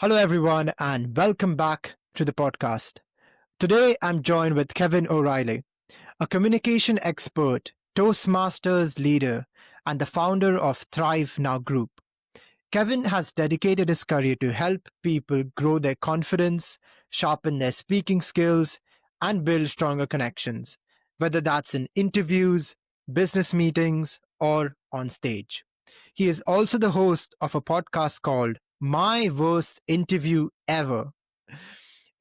Hello, everyone, and welcome back to the podcast. Today, I'm joined with Kevin O'Reilly, a communication expert, Toastmasters leader, and the founder of Thrive Now Group. Kevin has dedicated his career to help people grow their confidence, sharpen their speaking skills, and build stronger connections, whether that's in interviews, business meetings, or on stage. He is also the host of a podcast called My Worst Interview Ever.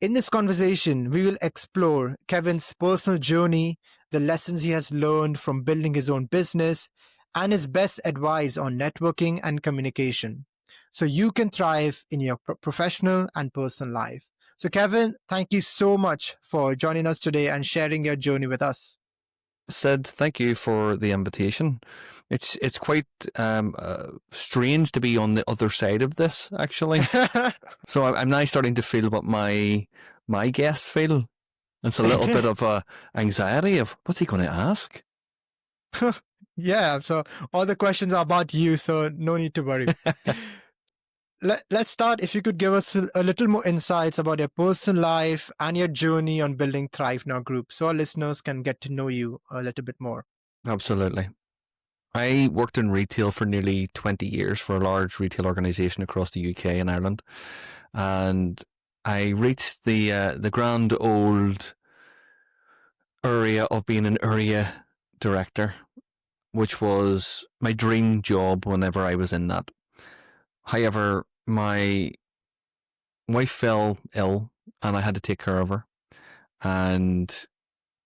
In this conversation, we will explore Kevin's personal journey, the lessons he has learned from building his own business, and his best advice on networking and communication so you can thrive in your professional and personal life. So, Kevin, thank you so much for joining us today and sharing your journey with us. Sid, thank you for the invitation. It's quite strange to be on the other side of this, actually. So I'm now starting to feel what my guests feel. It's a little bit of a anxiety of what's he going to ask. Yeah, so all the questions are about you, so no need to worry. Let's start. If you could give us a little more insights about your personal life and your journey on building Thrive Now Group so our listeners can get to know you a little bit more. Absolutely. I worked in retail for nearly 20 years for a large retail organisation across the UK and Ireland. And I reached the grand old area of being an area director, which was my dream job whenever I was in that. However, my wife fell ill and I had to take care of her. And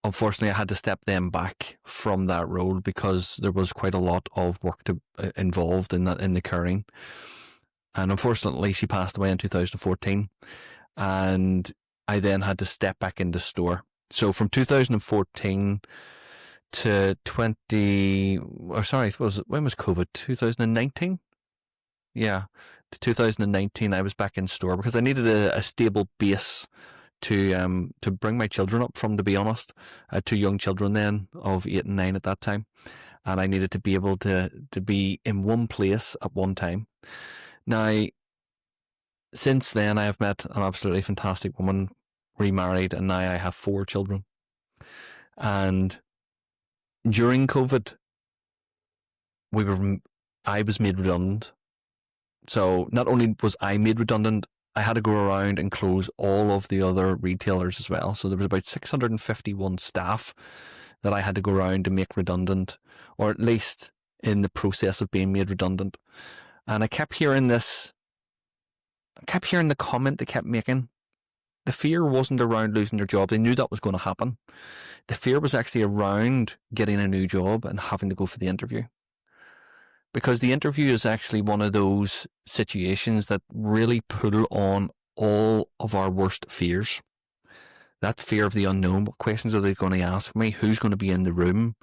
unfortunately, I had to step them back from that role because there was quite a lot of work involved in the caring. And unfortunately, she passed away in 2014. And I then had to step back into store. So from 2014 to when was COVID? 2019? Yeah, to 2019, I was back in store because I needed a stable base to bring my children up from, to be honest. I had two young children then of 8 and 9 at that time. And I needed to be able to be in one place at one time. Now, since then, I have met an absolutely fantastic woman, remarried, and now I have 4 children. And during COVID, I was made redundant. So not only was I made redundant, I had to go around and close all of the other retailers as well. So there was about 651 staff that I had to go around to make redundant, or at least in the process of being made redundant. And I kept hearing the comment they kept making. The fear wasn't around losing your job. They knew that was going to happen. The fear was actually around getting a new job and having to go for the interview. Because the interview is actually one of those situations that really pull on all of our worst fears. That fear of the unknown. What questions are they going to ask me? Who's going to be in the room?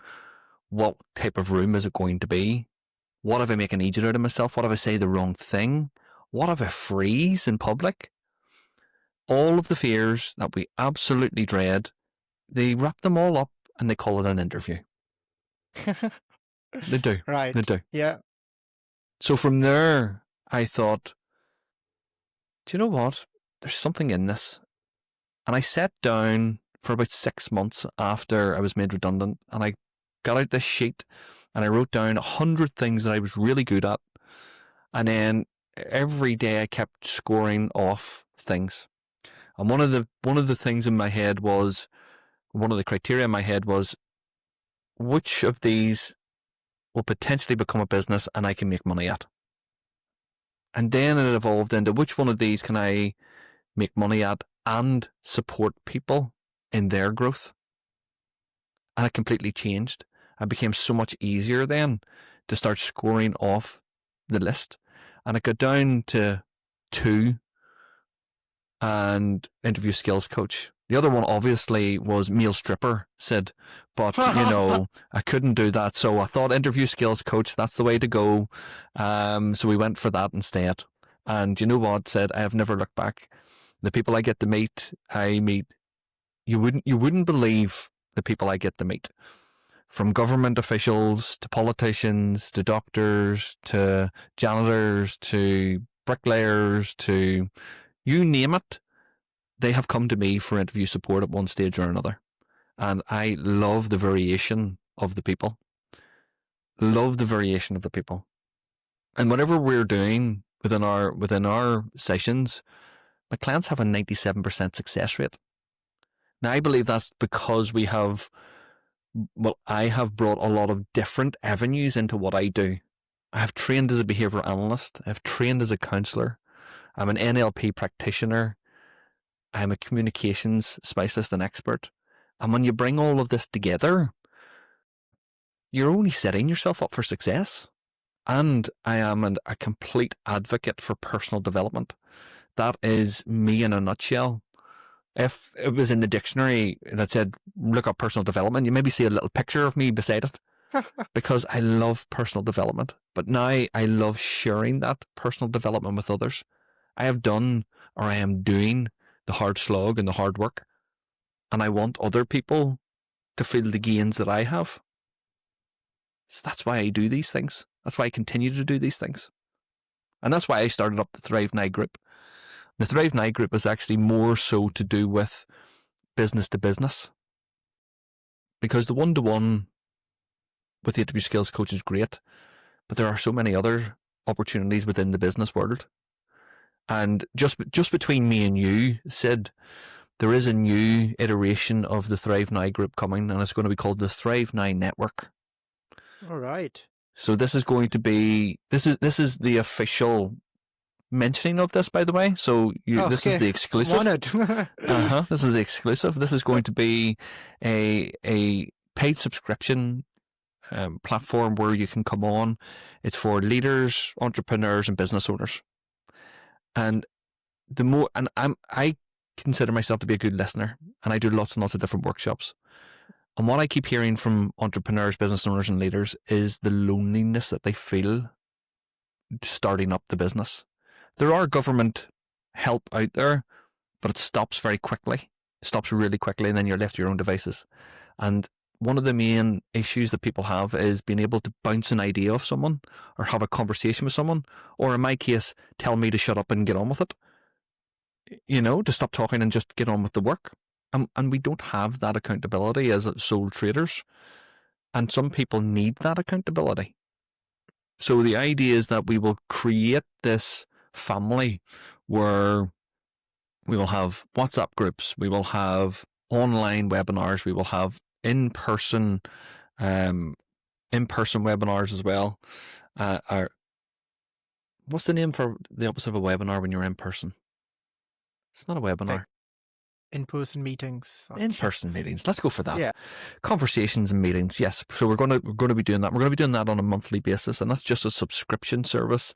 What type of room is it going to be? What if I make an idiot out of myself? What if I say the wrong thing? What if I freeze in public? All of the fears that we absolutely dread, they wrap them all up and they call it an interview. They do. Right. They do. Yeah. So from there, I thought, do you know what? There's something in this. And I sat down for about 6 months after I was made redundant, and I got out this sheet and I wrote down 100 things that I was really good at. And then every day I kept scoring off things. And one of the things in my head was, one of the criteria in my head was, which of these will potentially become a business and I can make money at? And then it evolved into, which one of these can I make money at and support people in their growth? And it completely changed. It became so much easier then to start scoring off the list. And it got down to 2, and interview skills coach. The other one obviously was male stripper, Sid, but I couldn't do that. So I thought interview skills coach, that's the way to go. So we went for that instead. And you know what, Sid, I have never looked back. The people I get to meet, you wouldn't believe the people I get to meet. From government officials to politicians to doctors to janitors to bricklayers to you name it, they have come to me for interview support at one stage or another. And I love the variation of the people. Love the variation of the people. And whatever we're doing within our sessions, my clients have a 97% success rate. Now, I believe that's because I have brought a lot of different avenues into what I do. I have trained as a behavioural analyst. I've trained as a counsellor. I'm an NLP practitioner. I'm a communications specialist and expert. And when you bring all of this together, you're only setting yourself up for success. And I am a complete advocate for personal development. That is me in a nutshell. If it was in the dictionary and it said, look up personal development, you maybe see a little picture of me beside it because I love personal development. But now I love sharing that personal development with others. I have done, or I am doing, the hard slog and the hard work. And I want other people to feel the gains that I have. So that's why I do these things. That's why I continue to do these things. And that's why I started up the Thrive Now group. The Thrive Now group is actually more so to do with business to business. Because the one-to-one with the interview skills coach is great, but there are so many other opportunities within the business world. And just between me and you, Sid, there is a new iteration of the Thrive Now group coming, and it's going to be called the Thrive Now Network. All right. So this is going to be this is the official mentioning of this, by the way. So this is the exclusive. This is the exclusive. This is going to be a paid subscription platform where you can come on. It's for leaders, entrepreneurs, and business owners. And I consider myself to be a good listener, and I do lots and lots of different workshops. And what I keep hearing from entrepreneurs, business owners, and leaders is the loneliness that they feel starting up the business. There are government help out there, but it stops very quickly. It stops really quickly, and then you're left to your own devices. And one of the main issues that people have is being able to bounce an idea off someone or have a conversation with someone, or in my case, tell me to shut up and get on with it. To stop talking and just get on with the work. And we don't have that accountability as sole traders. And some people need that accountability. So the idea is that we will create this family where we will have WhatsApp groups, we will have online webinars, we will have in-person webinars as well. What's the name for the opposite of a webinar when you're in person? It's not a webinar. In-person meetings. In-person meetings. Let's go for that. Yeah. Conversations and meetings. Yes. So we're going to be doing that. We're going to be doing that on a monthly basis, and that's just a subscription service.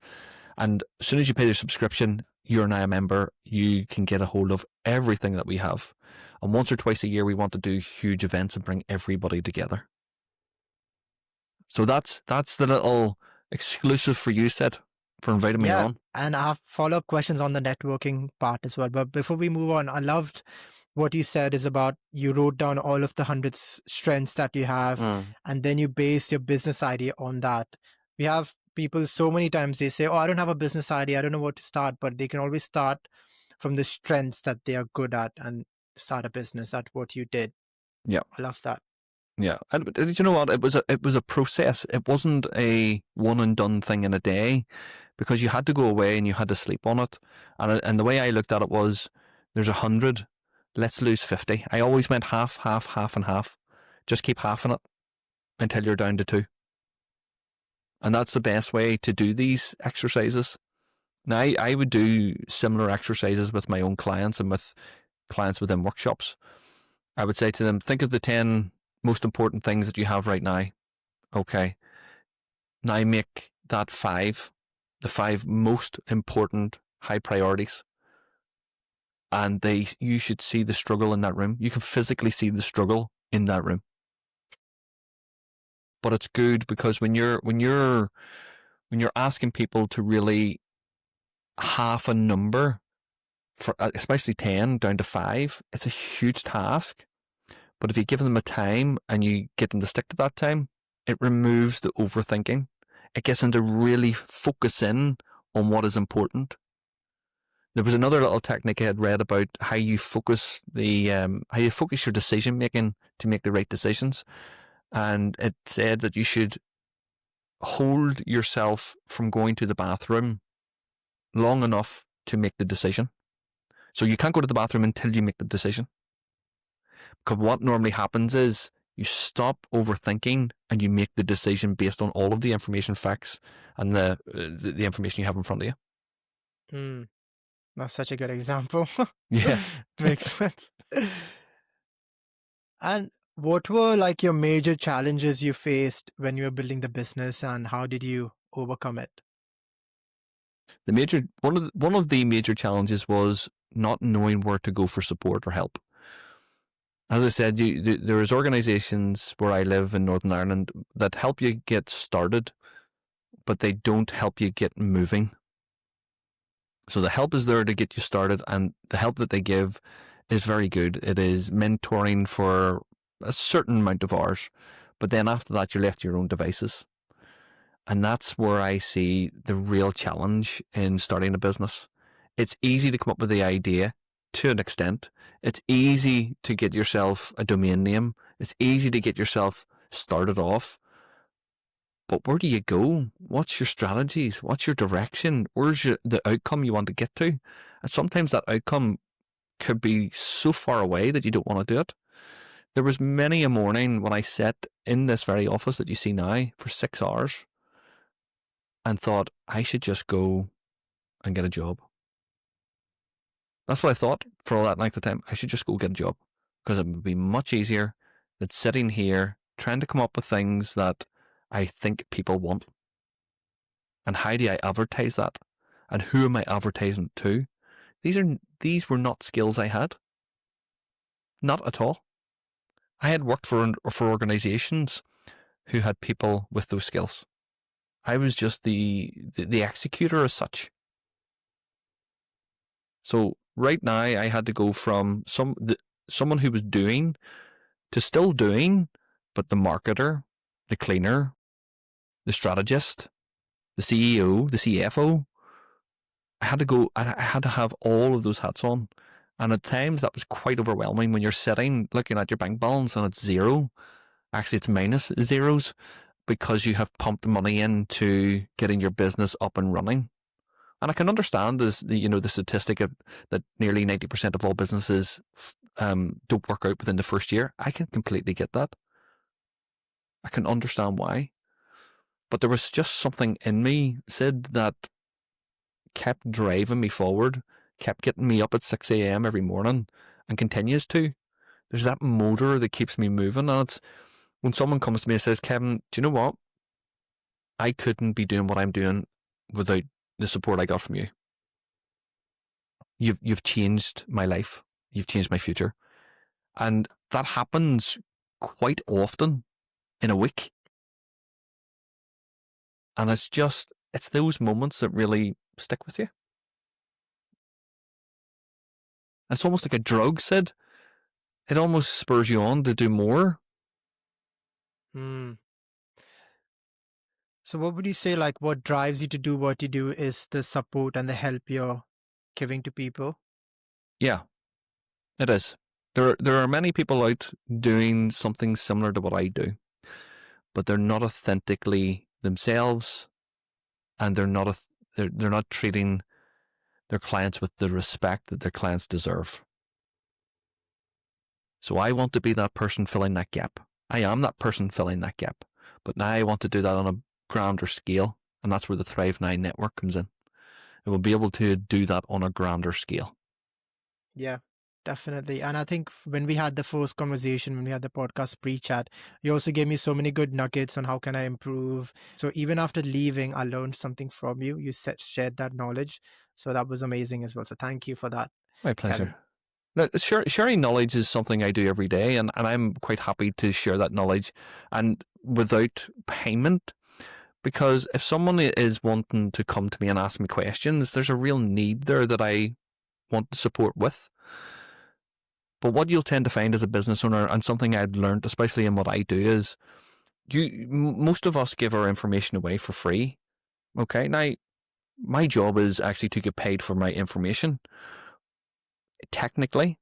And as soon as you pay your subscription, you're now a member. You can get a hold of everything that we have. And once or twice a year, we want to do huge events and bring everybody together. So that's the little exclusive for you, Sid, for inviting me on. And I have follow-up questions on the networking part as well. But before we move on, I loved what you said is about you wrote down all of the 100 strengths that you have, and then you based your business idea on that. We have people so many times they say, I don't have a business idea, I don't know what to start, but they can always start from the strengths that they are good at and start a business. That's what you did. Yeah. I love that. Yeah. And did you know what? It was a process. It wasn't a one and done thing in a day, because you had to go away and you had to sleep on it. And the way I looked at it was, there's 100, let's lose 50. I always went half, and half. Just keep halving it until you're down to 2. And that's the best way to do these exercises. Now, I would do similar exercises with my own clients and with clients within workshops. I would say to them, think of the 10 most important things that you have right now. Okay. Now make that 5, the 5 most important high priorities. And you should see the struggle in that room. You can physically see the struggle in that room. But it's good because when you're asking people to really half a number, for especially 10 down to 5, it's a huge task. But if you give them a time and you get them to stick to that time, it removes the overthinking. It gets them to really focus in on what is important There was another little technique I had read about how you focus your decision making to make the right decisions, and it said that you should hold yourself from going to the bathroom long enough to make the decision. So you can't go to the bathroom until you make the decision. Because what normally happens is you stop overthinking and you make the decision based on all of the information, facts, and the information you have in front of you. Mm, that's such a good example. Yeah. Makes sense. And what were like your major challenges you faced when you were building the business, and how did you overcome it? One of the major challenges was not knowing where to go for support or help. As I said, there is organisations where I live in Northern Ireland that help you get started, but they don't help you get moving. So the help is there to get you started, and the help that they give is very good. It is mentoring for a certain amount of hours, but then after that, you're left to your own devices. And that's where I see the real challenge in starting a business. It's easy to come up with the idea to an extent. It's easy to get yourself a domain name. It's easy to get yourself started off. But where do you go? What's your strategies? What's your direction? Where's the outcome you want to get to? And sometimes that outcome could be so far away that you don't want to do it. There was many a morning when I sat in this very office that you see now for 6 hours and thought, I should just go and get a job. That's what I thought for all that length of time. I should just go get a job because it would be much easier than sitting here trying to come up with things that I think people want. And how do I advertise that? And who am I advertising it to? These were not skills I had. Not at all. I had worked for organizations who had people with those skills. I was just the executor as such. So right now I had to go from someone who was doing to still doing, but the marketer, the cleaner, the strategist, the CEO, the CFO. I had to have all of those hats on. And at times that was quite overwhelming when you're sitting looking at your bank balance and it's zero. Actually, it's minus zeros because you have pumped money into getting your business up and running. And I can understand the statistic that nearly 90% of all businesses don't work out within the first year. I can completely get that. I can understand why. But there was just something in me, Sid, that kept driving me forward, kept getting me up at 6 a.m. every morning and continues to. There's that motor that keeps me moving. And it's when someone comes to me and says, Kevin, do you know what? I couldn't be doing what I'm doing without the support I got from you. You've changed my life. You've changed my future. And that happens quite often in a week. And it's those moments that really stick with you. It's almost like a drug, Sid. It almost spurs you on to do more. Hmm. So what would you say, like, what drives you to do what you do is the support and the help you're giving to people? Yeah, it is. There are many people out doing something similar to what I do, but they're not authentically themselves, and they're not treating their clients with the respect that their clients deserve. So I want to be that person filling that gap. I am that person filling that gap, but now I want to do that on a grander scale, and that's where the Thrive 9 network comes in. It will be able to do that on a grander scale. Yeah, definitely. And I think when we had the first conversation, when we had the podcast pre-chat, you also gave me so many good nuggets on how can I improve. So even after leaving, I learned something from you. You shared that knowledge. So that was amazing as well. So thank you for that, My Kevin. pleasure. Now, sharing knowledge is something I do every day, and I'm quite happy to share that knowledge and without payment. Because if someone is wanting to come to me and ask me questions, there's a real need there that I want to support with. But what you'll tend to find as a business owner, and something I've learned, especially in what I do, is most of us give our information away for free. Okay, now my job is actually to get paid for my information, technically,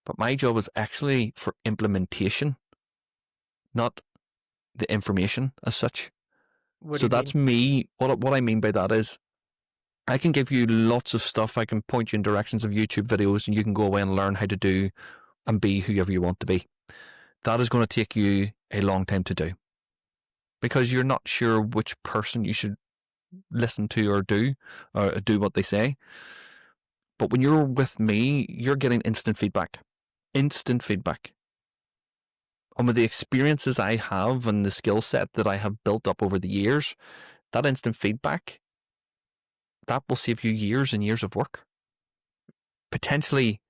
but my job is actually for implementation, not the information as such. What do So you that's mean? me. What I mean by that is I can give you lots of stuff. I can point you in directions of YouTube videos and you can go away and learn how to do and be whoever you want to be. That is going to take you a long time to do because you're not sure which person you should listen to or do what they say. But when you're with me, you're getting instant feedback. Instant feedback. And with the experiences I have and the skill set that I have built up over the years, that instant feedback, that will save you years and years of work. Potentially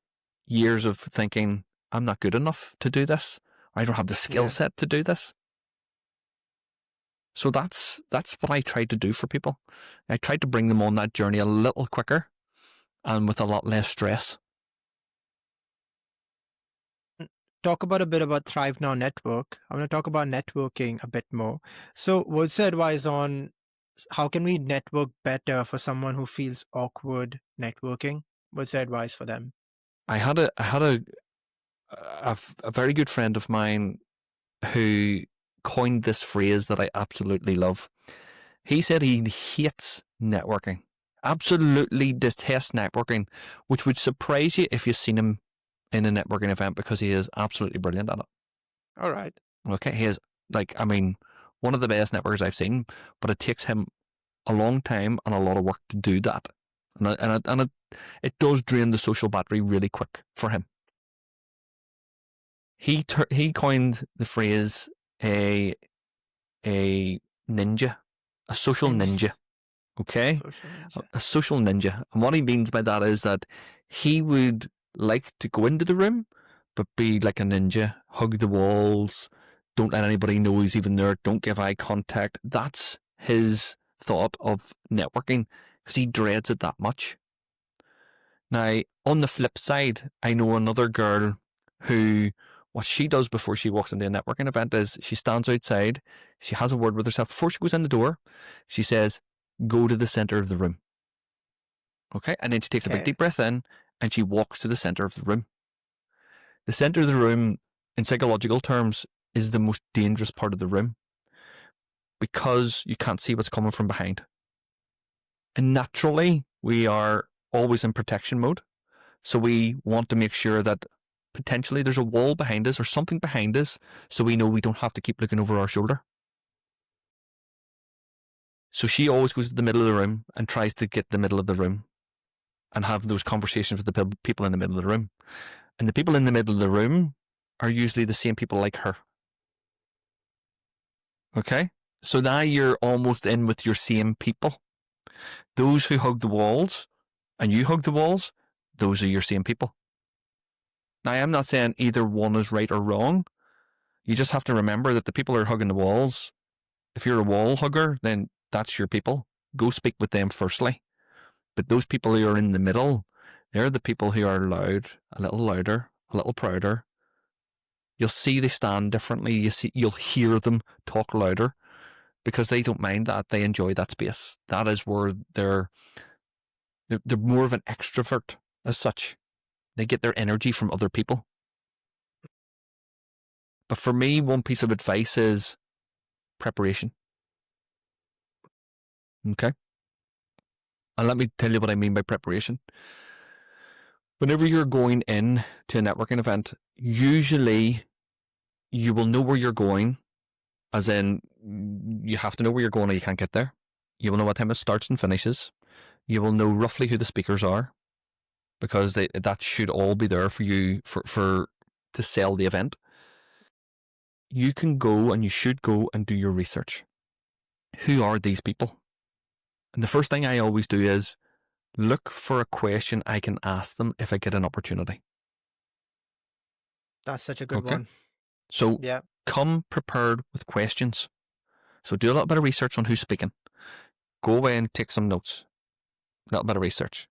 years of thinking, I'm not good enough to do this. I don't have the skill Yeah. set to do this. So that's what I tried to do for people. I tried to bring them on that journey a little quicker and with a lot less stress. Talk about a bit about Thrive Now Network. I want to talk about networking a bit more. So what's the advice on how can we network better for someone who feels awkward networking? What's the advice for them? I had a very good friend of mine who coined this phrase that I absolutely love. He said he hates networking, absolutely detests networking, which would surprise you if you've seen him in a networking event because he is absolutely brilliant at it. All right. Okay, he is one of the best networkers I've seen, but it takes him a long time and a lot of work to do that, and it does drain the social battery really quick for him. He coined the phrase a ninja, a social ninja. Okay, Social ninja. a social ninja, and what he means by that is that he would like to go into the room, but be like a ninja, hug the walls, don't let anybody know he's even there, don't give eye contact. That's his thought of networking because he dreads it that much. Now, on the flip side, I know another girl who, what she does before she walks into a networking event is she stands outside, she has a word with herself. Before she goes in the door, she says, go to the center of the room. Okay, and then she takes a big Okay. deep breath in and she walks to the center of the room. The center of the room, in psychological terms, is the most dangerous part of the room because you can't see what's coming from behind. And naturally, we are always in protection mode. So we want to make sure that potentially there's a wall behind us or something behind us so we know we don't have to keep looking over our shoulder. So she always goes to the middle of the room and tries to get the middle of the room and have those conversations with the people in the middle of the room. And the people in the middle of the room are usually the same people like her. Okay? So now you're almost in with your same people. Those who hug the walls and you hug the walls, those are your same people. Now, I'm not saying either one is right or wrong. You just have to remember that the people who are hugging the walls, if you're a wall hugger, then that's your people. Go speak with them firstly. But those people who are in the middle, they're the people who are loud, a little louder, a little prouder. You'll see they stand differently. You'll hear them talk louder because they don't mind that. They enjoy that space. That is where they're more of an extrovert as such. They get their energy from other people. But for me, one piece of advice is preparation. Okay? And let me tell you what I mean by preparation. Whenever you're going in to a networking event, usually you will know where you're going, as in you have to know where you're going or you can't get there. You will know what time it starts and finishes. You will know roughly who the speakers are because that should all be there for you to sell the event. You can go and you should go and do your research. Who are these people? And the first thing I always do is look for a question I can ask them if I get an opportunity. That's such a good Okay. one. So Yeah. come prepared with questions. So do a little bit of research on who's speaking. Go away and take some notes. A little bit of research.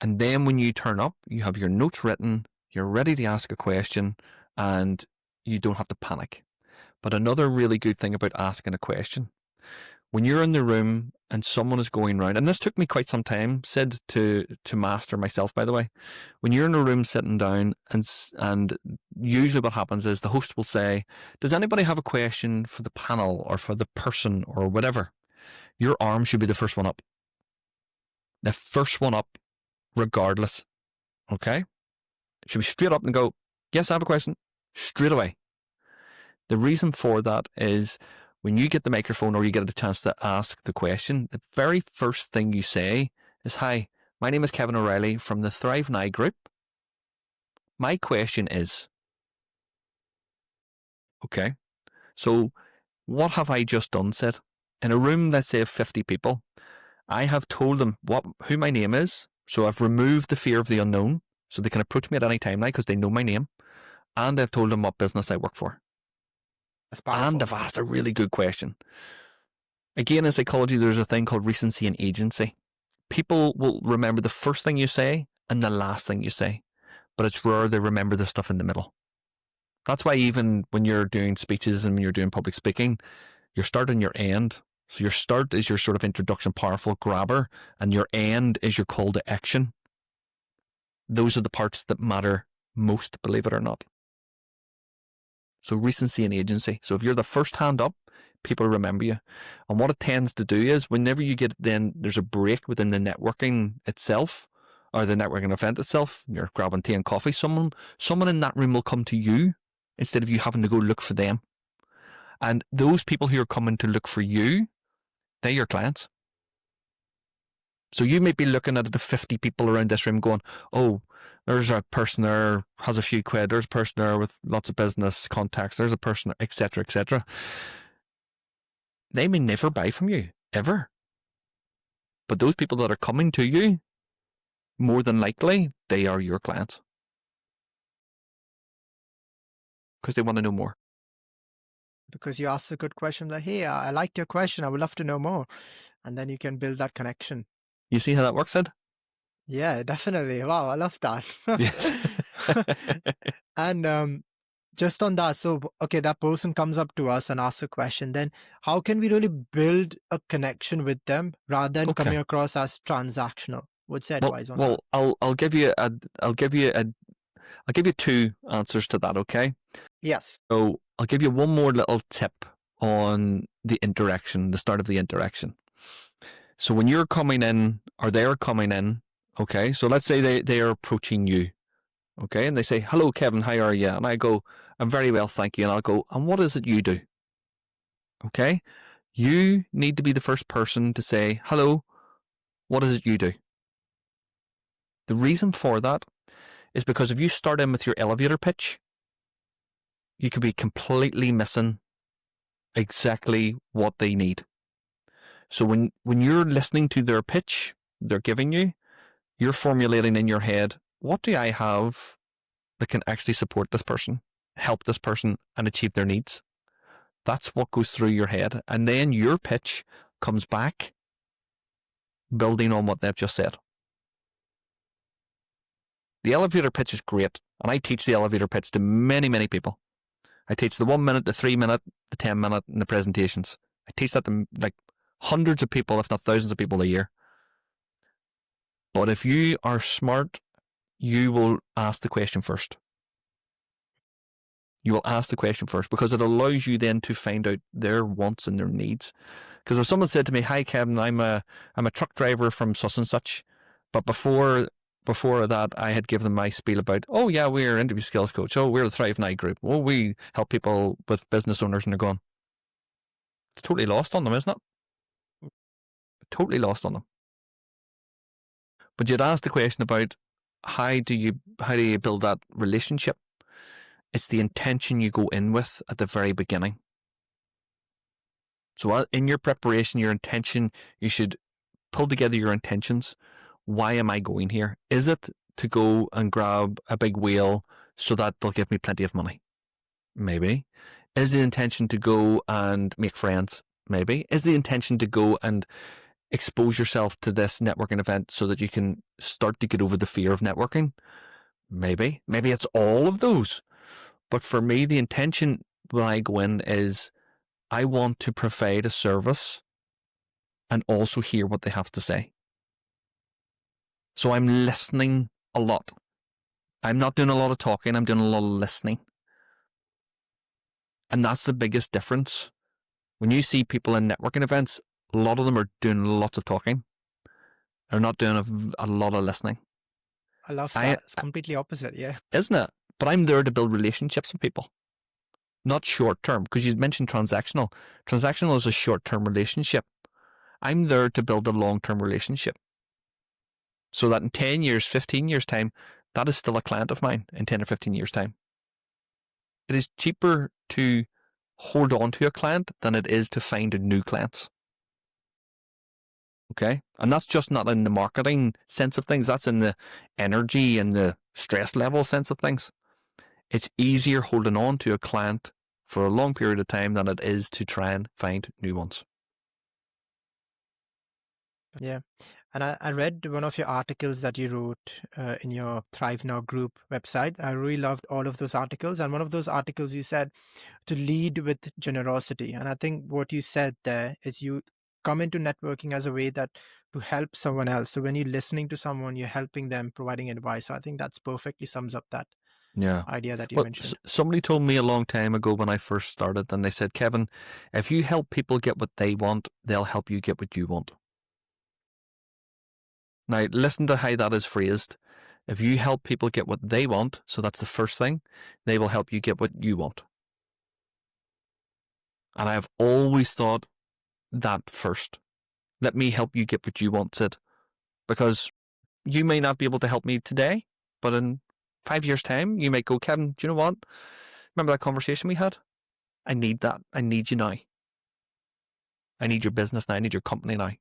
And then when you turn up, you have your notes written, you're ready to ask a question, and you don't have to panic. But another really good thing about asking a question, when you're in the room and someone is going round, and this took me quite some time, Sid, to master myself, by the way. When you're in a room sitting down, and usually what happens is the host will say, does anybody have a question for the panel or for the person or whatever? Your arm should be the first one up. The first one up, regardless. Okay? It should be straight up and go, yes, I have a question. Straight away. The reason for that is when you get the microphone or you get a chance to ask the question, the very first thing you say is, hi, my name is Kevin O'Reilly from the Thrive Now group. My question is, okay, so what have I just done, Sid? In a room, let's say, of 50 people, I have told them who my name is, so I've removed the fear of the unknown, so they can approach me at any time now because they know my name, and I've told them what business I work for. That's powerful. And I've asked a really good question. Again, in psychology, there's a thing called recency and agency. People will remember the first thing you say and the last thing you say, but it's rare they remember the stuff in the middle. That's why even when you're doing speeches and when you're doing public speaking, your start and your end. So your start is your sort of introduction, powerful grabber, and your end is your call to action. Those are the parts that matter most, believe it or not. So recency and agency. So if you're the first hand up, people remember you. And what it tends to do is whenever you get, then there's a break within the networking itself or the networking event itself, you're grabbing tea and coffee, someone in that room will come to you instead of you having to go look for them. And those people who are coming to look for you, they're your clients. So you may be looking at the 50 people around this room going, oh, there's a person there, has a few quid, there's a person there with lots of business contacts, there's a person, etc., etc. They may never buy from you, ever. But those people that are coming to you, more than likely, they are your clients. Because they want to know more. Because you asked a good question, like, hey, I liked your question, I would love to know more. And then you can build that connection. You see how that works, Ed? Yeah, definitely. Wow, I love that. Yes. And just on that, so, okay, that person comes up to us and asks a question, then how can we really build a connection with them rather than coming across as transactional? What's your advice on that? Well, I'll give you two answers to that, okay? Yes. So I'll give you one more little tip on the interaction, the start of the interaction. So when you're coming in or they're coming in, okay, so let's say they are approaching you, okay, and they say, hello, Kevin, how are you? And I go, I'm very well, thank you. And I'll go, and what is it you do? Okay, you need to be the first person to say, hello, what is it you do? The reason for that is because if you start in with your elevator pitch, you could be completely missing exactly what they need. So when you're listening to their pitch they're giving you, you're formulating in your head, what do I have that can actually support this person, help this person and achieve their needs? That's what goes through your head. And then your pitch comes back building on what they've just said. The elevator pitch is great. And I teach the elevator pitch to many, many people. I teach the 1 minute, the 3 minute, the 10 minute, and the presentations. I teach that to like hundreds of people, if not thousands of people a year. But if you are smart, you will ask the question first. You will ask the question first because it allows you then to find out their wants and their needs. Because if someone said to me, hi, Kevin, I'm a truck driver from such and such, but before that, I had given them my spiel about, oh yeah, we're interview skills coach. Oh, we're the Thrive Now group. Oh, we help people with business owners, and they're going, it's totally lost on them, isn't it? Totally lost on them. But you'd ask the question about how do you build that relationship? It's the intention you go in with at the very beginning. So in your preparation, your intention, you should pull together your intentions. Why am I going here? Is it to go and grab a big whale so that they'll give me plenty of money? Maybe. Is the intention to go and make friends? Maybe. Is the intention to go and expose yourself to this networking event so that you can start to get over the fear of networking? Maybe. Maybe it's all of those. But for me, the intention when I go in is I want to provide a service and also hear what they have to say. So I'm listening a lot. I'm not doing a lot of talking, I'm doing a lot of listening. And that's the biggest difference. When you see people in networking events, a lot of them are doing lots of talking. They're not doing a lot of listening. I love that. It's completely opposite. Yeah. Isn't it? But I'm there to build relationships with people, not short term, because you mentioned transactional. Transactional is a short term relationship. I'm there to build a long term relationship so that in 10 years, 15 years' time, that is still a client of mine in 10 or 15 years' time. It is cheaper to hold on to a client than it is to find new clients. Okay? And that's just not in the marketing sense of things, that's in the energy and the stress level sense of things. It's easier holding on to a client for a long period of time than it is to try and find new ones. Yeah. And I read one of your articles that you wrote in your Thrive Now group website. I really loved all of those articles. And one of those articles you said to lead with generosity. And I think what you said there is you come into networking as a way that to help someone else. So when you're listening to someone, you're helping them, providing advice. So I think that's perfectly sums up that idea that you Well, mentioned. somebody told me a long time ago when I first started, and they said, Kevin, if you help people get what they want, they'll help you get what you want. Now, listen to how that is phrased. If you help people get what they want, so that's the first thing, they will help you get what you want. And I've always thought that first. Let me help you get what you want, Sid. Because you may not be able to help me today, but in 5 years' time, you might go, Kevin, do you know what? Remember that conversation we had? I need that. I need you now. I need your business now. I need your company now.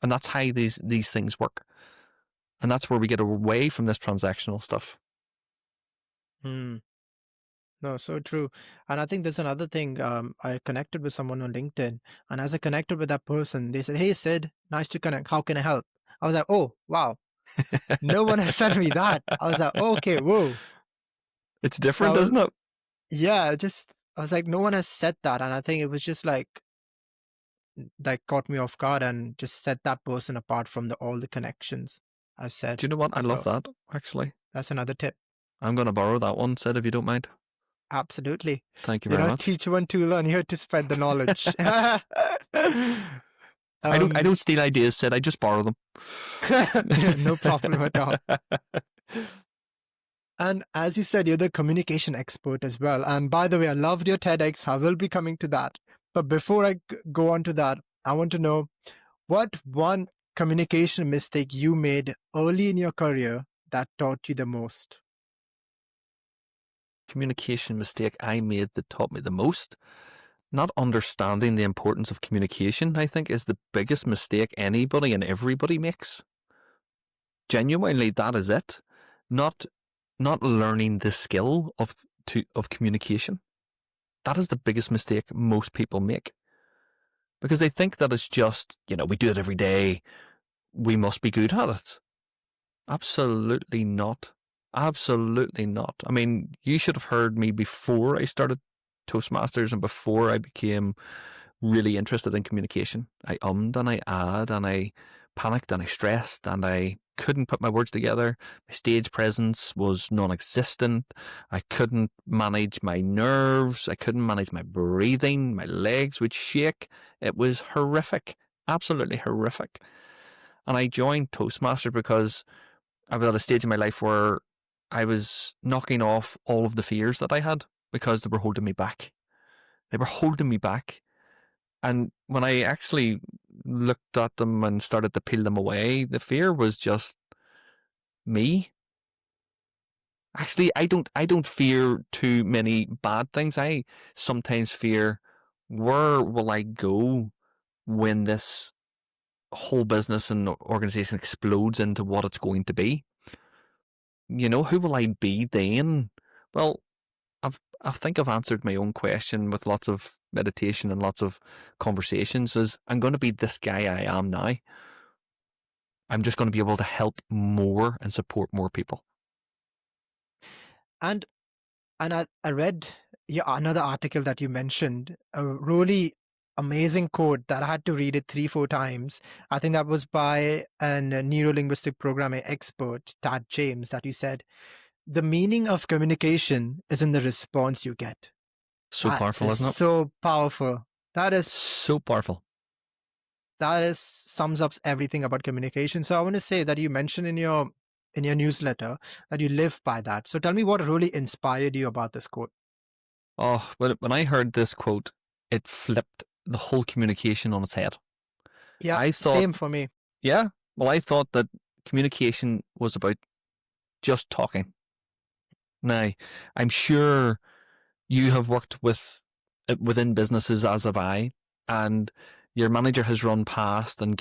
And that's how these things work. And that's where we get away from this transactional stuff. No, so true. And I think there's another thing. I connected with someone on LinkedIn, and as I connected with that person, they said, "Hey, Sid, nice to connect. How can I help?" I was like, "Oh, wow. No one has said me that." I was like, "Okay, whoa." It's So different, isn't it? yeah, I was like, no one has said that, and I think it was just like caught me off guard and just set that person apart from all the connections I've said. Do you know what? I love So that, actually. that's another tip. I'm going to borrow that one, Sid, if you don't mind. Absolutely. Thank you very much. Teach one to learn, here to spread the knowledge. I don't steal ideas, Sid. I just borrow them. No problem at all. And as you said, you're the communication expert as well. And by the way, I loved your TEDx. I will be coming to that. But before I go on to that, I want to know what one communication mistake you made early in your career that taught you the most. Communication mistake I made that taught me the most. Not understanding the importance of communication, I think, is the biggest mistake anybody and everybody makes. Genuinely, that is it. Not learning the skill of communication. That is the biggest mistake most people make. Because they think that it's just, we do it every day, we must be good at it. Absolutely not. Absolutely not. I mean, you should have heard me before I started Toastmasters and before I became really interested in communication. I and I and I panicked and I stressed and I couldn't put my words together. My stage presence was non-existent. I couldn't manage my nerves. I couldn't manage my breathing. My legs would shake. It was horrific. Absolutely horrific. And I joined Toastmasters because I was at a stage in my life where I was knocking off all of the fears that I had because they were holding me back. They were holding me back. And when I actually looked at them and started to peel them away, the fear was just me. Actually, I don't fear too many bad things. I sometimes fear, where will I go when this whole business and organization explodes into what it's going to be? Who will I be then? Well, I think I've answered my own question with lots of meditation and lots of conversations. Is I'm going to be this guy I am now. I'm just going to be able to help more and support more people. And I read another article that you mentioned. Really amazing quote that I had to read it 3, 4 times. I think that was by an neuro-linguistic programming expert, Tad James, that he said, the meaning of communication is in the response you get. So That powerful, is isn't it? so powerful. So powerful. That is sums up everything about communication. So I want to say that you mentioned in your newsletter that you live by that. So tell me what really inspired you about this quote. Oh, when I heard this quote, it flipped the whole communication on its head. Yeah, I thought, same for me. yeah, well, I thought that communication was about just talking. Now, I'm sure you have worked within businesses, as have I, and your manager has run past and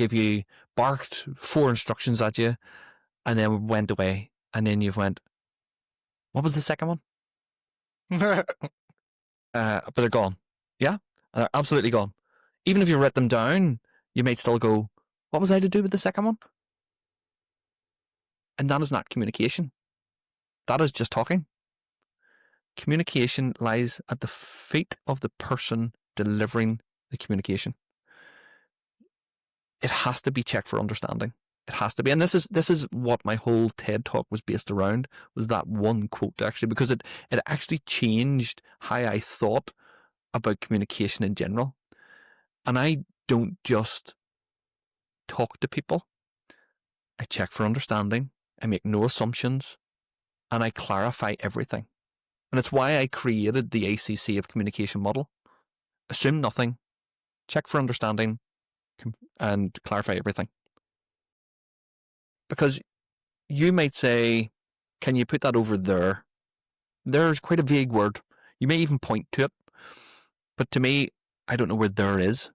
barked 4 instructions at you, and then went away, and then you've went, what was the second one? But they're gone. Yeah, they're absolutely gone. Even if you write them down, you might still go, what was I to do with the second one? And that is not communication. That is just talking. Communication lies at the feet of the person delivering the communication. It has to be checked for understanding. It has to be. And this is what my whole TED talk was based around, was that one quote, actually, because it actually changed how I thought about communication in general. And I don't just talk to people. I check for understanding. I make no assumptions, and I clarify everything. And it's why I created the ACC of communication model. Assume nothing, check for understanding, and clarify everything. Because you might say, can you put that over there? There's quite a vague word. You may even point to it. But to me, I don't know where there is.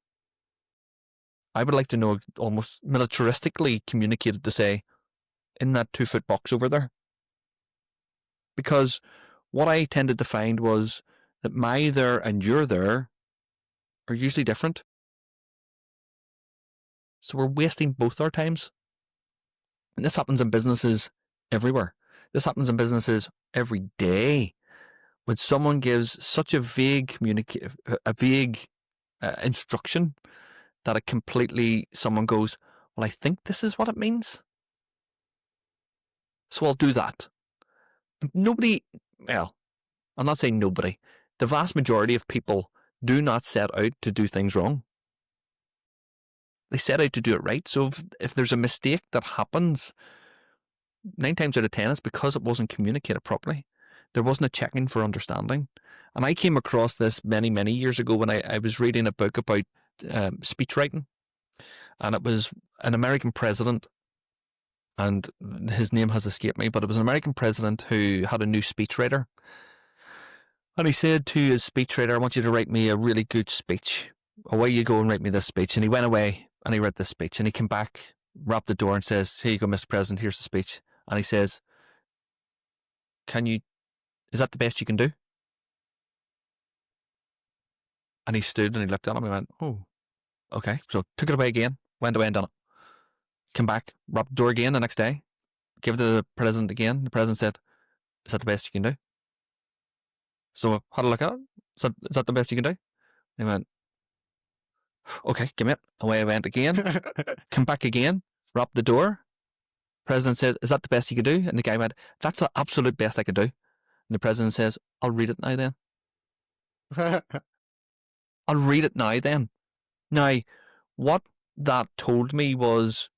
I would like to know, almost militaristically communicated, to say, in that 2-foot box over there. Because what I tended to find was that my there and your there are usually different. So we're wasting both our times. And this happens in businesses everywhere. This happens in businesses every day. When someone gives such a vague instruction that it completely, someone goes, well, I think this is what it means, so I'll do that. Nobody, well, I'm not saying nobody. The vast majority of people do not set out to do things wrong. They set out to do it right. So if there's a mistake that happens, 9 times out of 10, it's because it wasn't communicated properly. There wasn't a checking for understanding. And I came across this many, many years ago when I was reading a book about speech writing. And it was an American president, and his name has escaped me, but it was an American president who had a new speechwriter. And he said to his speechwriter, I want you to write me a really good speech. Away you go and write me this speech. And he went away and he wrote this speech. And he came back, rapped the door and says, here you go, Mr. President, here's the speech. And he says, is that the best you can do? And he stood and he looked at him and he went, oh, okay. So took it away again, went away and done it. Came back, rapped the door again the next day, gave it to the president again. The president said, is that the best you can do? So I had a look at it. Is that the best you can do? He went, okay, give me it. Away I went again. Came back again, rapped the door. President says, is that the best you can do? And the guy went, that's the absolute best I could do. And the president says, I'll read it now then. I'll read it now then. Now, what that told me was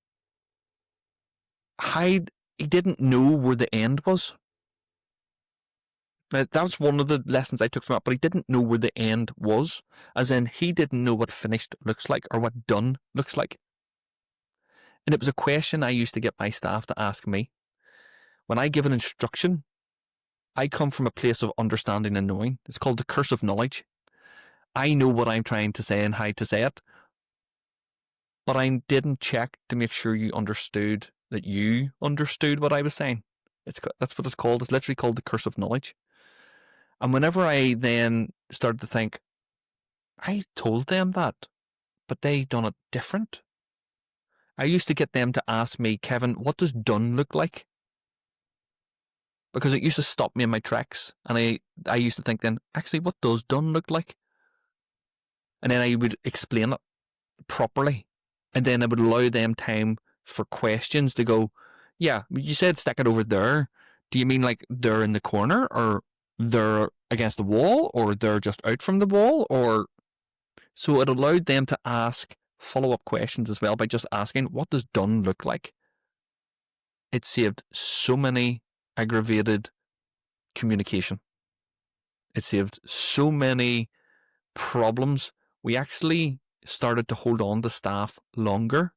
he didn't know where the end was. Now, that was one of the lessons I took from it, but he didn't know where the end was. As in, he didn't know what finished looks like or what done looks like. And it was a question I used to get my staff to ask me. When I give an instruction, I come from a place of understanding and knowing. It's called the curse of knowledge. I know what I'm trying to say and how to say it, but I didn't check to make sure you understood that you understood what I was saying. That's what it's called. It's literally called the curse of knowledge. And whenever I then started to think, I told them that, but they done it different. I used to get them to ask me, Kevin, what does done look like? Because it used to stop me in my tracks. And I used to think then, actually, what does done look like? and then I would explain it properly, and then I would allow them time for questions to go, yeah, you said stick it over there. Do you mean like they're in the corner, or they're against the wall, or they're just out from the wall? Or so it allowed them to ask follow-up questions as well by just asking, what does done look like? It saved so many aggravated communication. It saved so many problems. We actually started to hold on to staff longer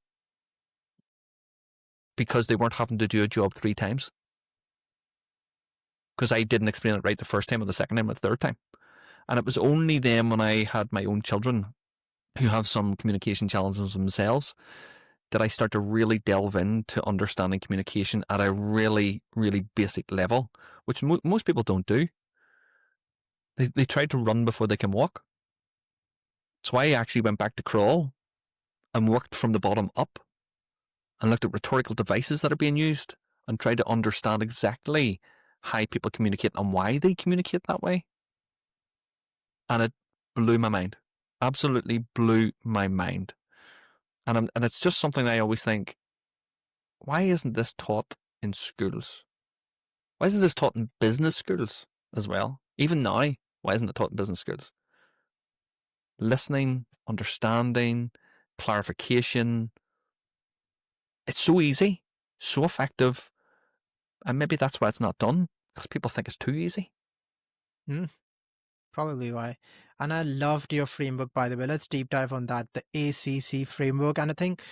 because they weren't having to do a job 3 times. Because I didn't explain it right the first time or the second time or the third time. And it was only then when I had my own children who have some communication challenges themselves that I start to really delve into understanding communication at a really, really basic level, which most people don't do. They try to run before they can walk. So I actually went back to crawl and worked from the bottom up and looked at rhetorical devices that are being used and tried to understand exactly how people communicate and why they communicate that way. And it blew my mind. Absolutely blew my mind. And it's just something I always think, why isn't this taught in schools? Why isn't this taught in business schools as well? Even now, why isn't it taught in business schools? Listening, understanding, clarification. It's so easy, so effective, and maybe that's why it's not done, because people think it's too easy. Probably why. And I loved your framework, by the way. Let's deep dive on that, the ACC framework. And I think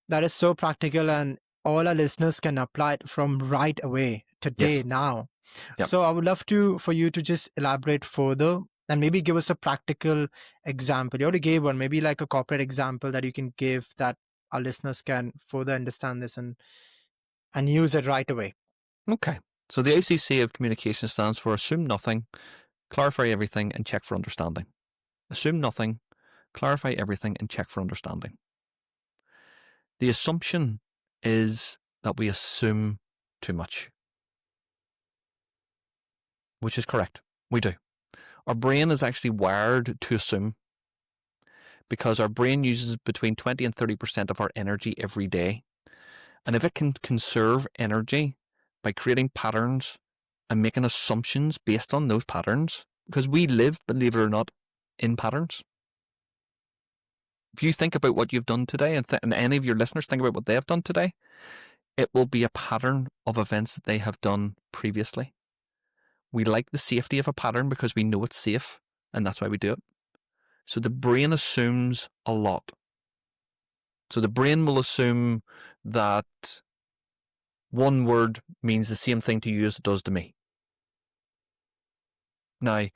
that is so practical, and all our listeners can apply it from right away, today, Yes. now. Yep. So I would love for you to just elaborate further and maybe give us a practical example. You already gave one, maybe like a corporate example that you can give that our listeners can further understand this and use it right away. Okay. So the ACC of communication stands for assume nothing, clarify everything, and check for understanding. Assume nothing, clarify everything, and check for understanding. The assumption is that we assume too much, which is correct. We do. Our brain is actually wired to assume because our brain uses between 20 and 30% of our energy every day. And if it can conserve energy by creating patterns and making assumptions based on those patterns, because we live, believe it or not, in patterns. If you think about what you've done today, and any of your listeners think about what they have done today, it will be a pattern of events that they have done previously. We like the safety of a pattern because we know it's safe, and that's why we do it. So the brain assumes a lot. So the brain will assume that one word means the same thing to you as it does to me. Now,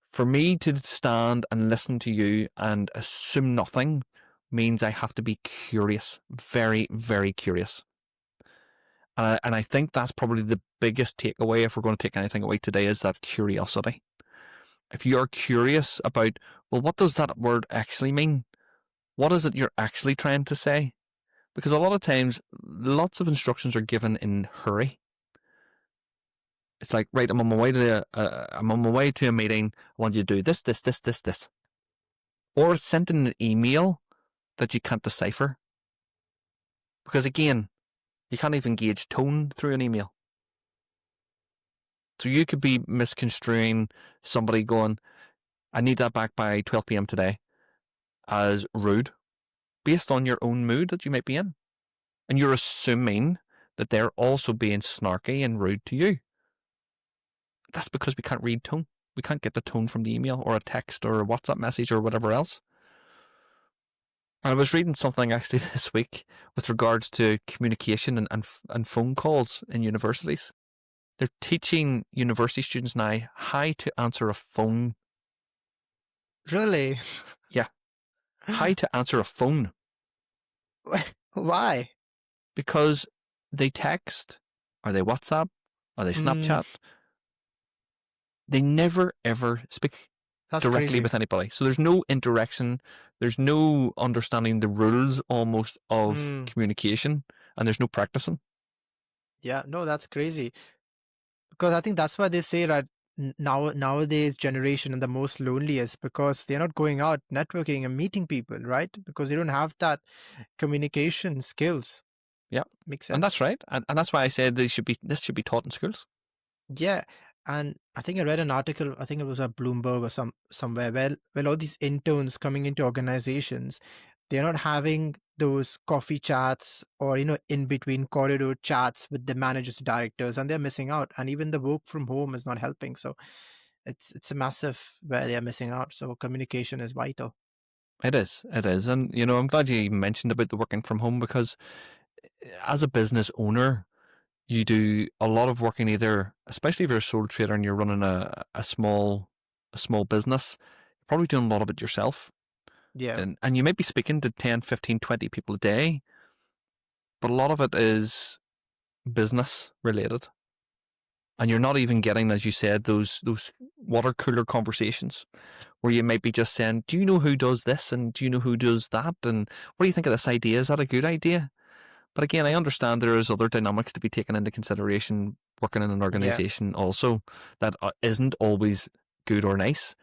for me to stand and listen to you and assume nothing means I have to be curious, very, very curious. And I think that's probably the biggest takeaway, if we're going to take anything away today, is that curiosity. If you're curious about, well, what does that word actually mean? What is it you're actually trying to say? Because a lot of times, lots of instructions are given in hurry. It's like, right, I'm on my way to a meeting. I want you to do this, this, this, this, this. Or it's sent in an email that you can't decipher. Because again, you can't even gauge tone through an email. So you could be misconstruing somebody going, I need that back by 12 p.m. today, as rude, based on your own mood that you might be in. And you're assuming that they're also being snarky and rude to you. That's because we can't read tone. We can't get the tone from the email or a text or a WhatsApp message or whatever else. And I was reading something actually this week with regards to communication and phone calls in universities. They're teaching university students now how to answer a phone. Really? Yeah. How to answer a phone. Why? Because they text, or they WhatsApp, or they Snapchat. They never, ever speak directly crazy. with anybody. So there's no interaction. There's no understanding the rules almost of communication, and there's no practicing. Yeah, no, that's crazy. Because I think that's why they say that nowadays generation and the most loneliest because they're not going out networking and meeting people, right? Because they don't have that communication skills. Yeah. Makes And sense. that's right. And that's why I said this should be taught in schools. Yeah, and I think I read an article. I think it was at Bloomberg or somewhere. Well, all these interns coming into organizations, they're not having those coffee chats or in between corridor chats with the managers, directors, and they're missing out. And even the work from home is not helping. So it's a massive where they're missing out. So communication is vital. It is. It is. And, I'm glad you even mentioned about the working from home because as a business owner, you do a lot of working either, especially if you're a sole trader and you're running a small business, you're probably doing a lot of it yourself. Yeah, And you might be speaking to 10, 15, 20 people a day, but a lot of it is business related. And you're not even getting, as you said, those water cooler conversations where you might be just saying, do you know who does this? And do you know who does that? And what do you think of this idea? Is that a good idea? But again, I understand there is other dynamics to be taken into consideration working in an yeah, organization also that isn't always good or nice.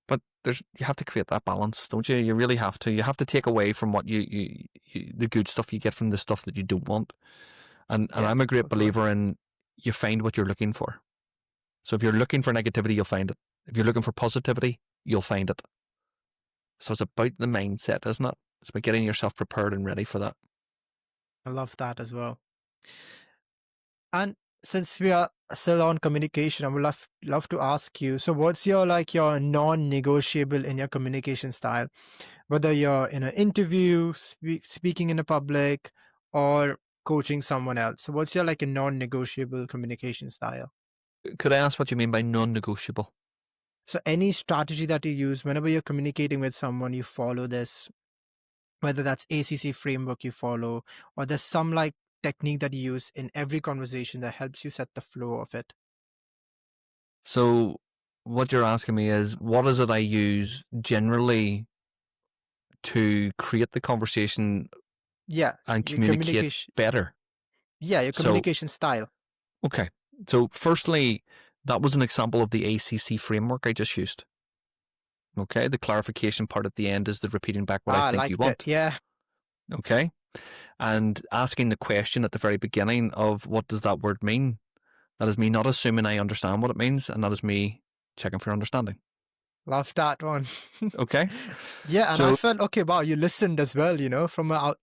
But you have to create that balance, don't you? You really have to. You have to take away from what you the good stuff you get from the stuff that you don't want. And yeah, I'm a great for sure. believer in you find what you're looking for. So if you're looking for negativity, you'll find it. If you're looking for positivity, you'll find it. So it's about the mindset, isn't it? It's about getting yourself prepared and ready for that. I love that as well. And since we are still on communication, I would love to ask you. So, what's your non-negotiable in your communication style? Whether you're in an interview, speaking in a public, or coaching someone else. So, what's your like a non-negotiable communication style? Could I ask what you mean by non-negotiable? So, any strategy that you use whenever you're communicating with someone, you follow this. Whether that's ACC framework you follow, or there's some like technique that you use in every conversation that helps you set the flow of it. So what you're asking me is what is it I use generally to create the conversation Yeah, and your communicate communication. better? Yeah, your So, communication style. okay. So firstly, that was an example of the ACC framework I just used. Okay. The clarification part at the end is the repeating back what I I think you liked it. want. Yeah, Okay. And asking the question at the very beginning of what does that word mean? That is me not assuming I understand what it means, and that is me checking for understanding. love that one. Okay. Yeah, and I So, felt okay. Wow, you listened as well. From a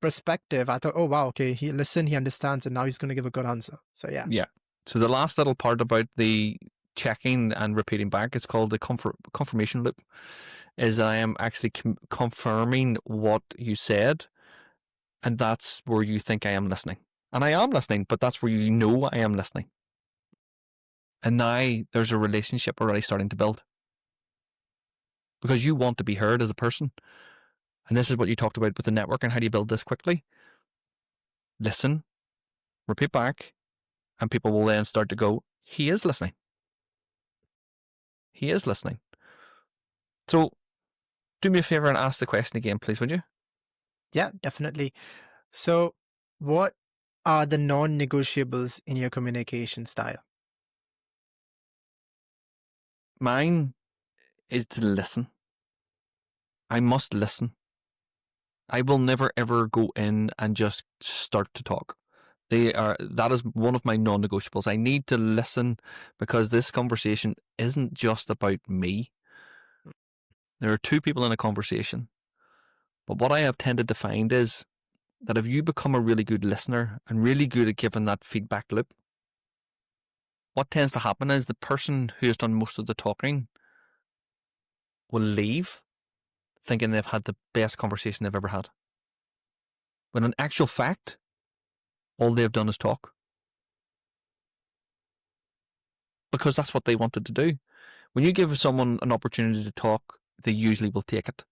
perspective. I thought, oh wow, okay, he listened, he understands, and now he's going to give a good answer. So yeah, yeah. So the last little part about the checking and repeating back, it's called the confirmation loop, is I am actually confirming what you said, and that's where you think I am listening. And I am listening, but that's where you know I am listening. And now there's a relationship already starting to build because you want to be heard as a person. And this is what you talked about with the network and how do you build this quickly? Listen, repeat back, and people will then start to go, he is listening. He is listening. So do me a favor and ask the question again, please, would you? yeah, definitely. So, what are the non-negotiables in your communication style? Mine is to listen. I must listen. I will never ever go in and just start to talk. That is one of my non-negotiables. I need to listen because this conversation isn't just about me. There are two people in a conversation. But what I have tended to find is that if you become a really good listener and really good at giving that feedback loop, what tends to happen is the person who has done most of the talking will leave thinking they've had the best conversation they've ever had. When in actual fact, all they've done is talk. Because that's what they wanted to do. When you give someone an opportunity to talk, they usually will take it.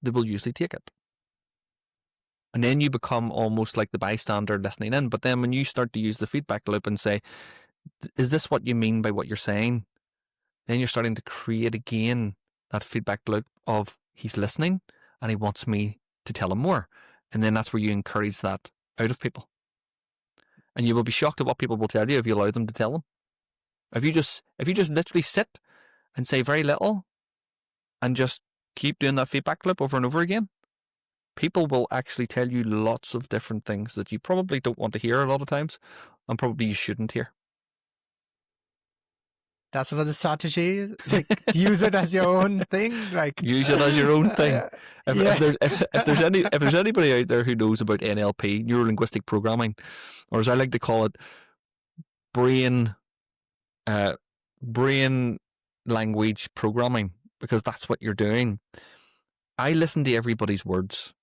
They will usually take it. And then you become almost like the bystander listening in. But then when you start to use the feedback loop and say, is this what you mean by what you're saying? Then you're starting to create again that feedback loop of he's listening and he wants me to tell him more. And then that's where you encourage that out of people. And you will be shocked at what people will tell you if you allow them to tell them. If you just literally sit and say very little and just keep doing that feedback loop over and over again, people will actually tell you lots of different things that you probably don't want to hear a lot of times, and probably you shouldn't hear. That's another strategy. Like, use it as your own thing. Like, use it as your own thing. If there's anybody out there who knows about NLP, neuro linguistic programming, or as I like to call it, brain language programming, because that's what you're doing. I listen to everybody's words.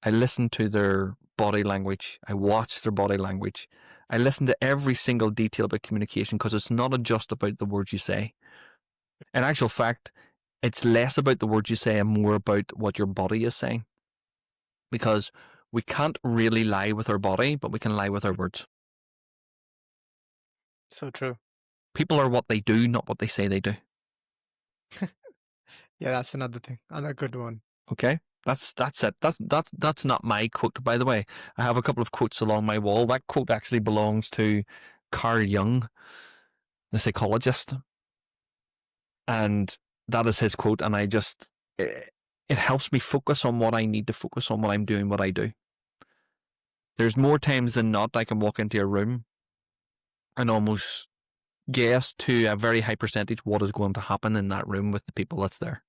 I listen to their body language. I watch their body language. I listen to every single detail about communication, because it's not just about the words you say. In actual fact, it's less about the words you say and more about what your body is saying. Because we can't really lie with our body, but we can lie with our words. So true. People are what they do, not what they say they do. Yeah, that's another thing. Another good one. Okay? That's it. That's not my quote, by the way. I have a couple of quotes along my wall. That quote actually belongs to Carl Jung, the psychologist. And that is his quote, and it helps me focus on what I need to focus on when I'm doing what I do. There's more times than not I can walk into a room and almost guess to a very high percentage what is going to happen in that room with the people that's there.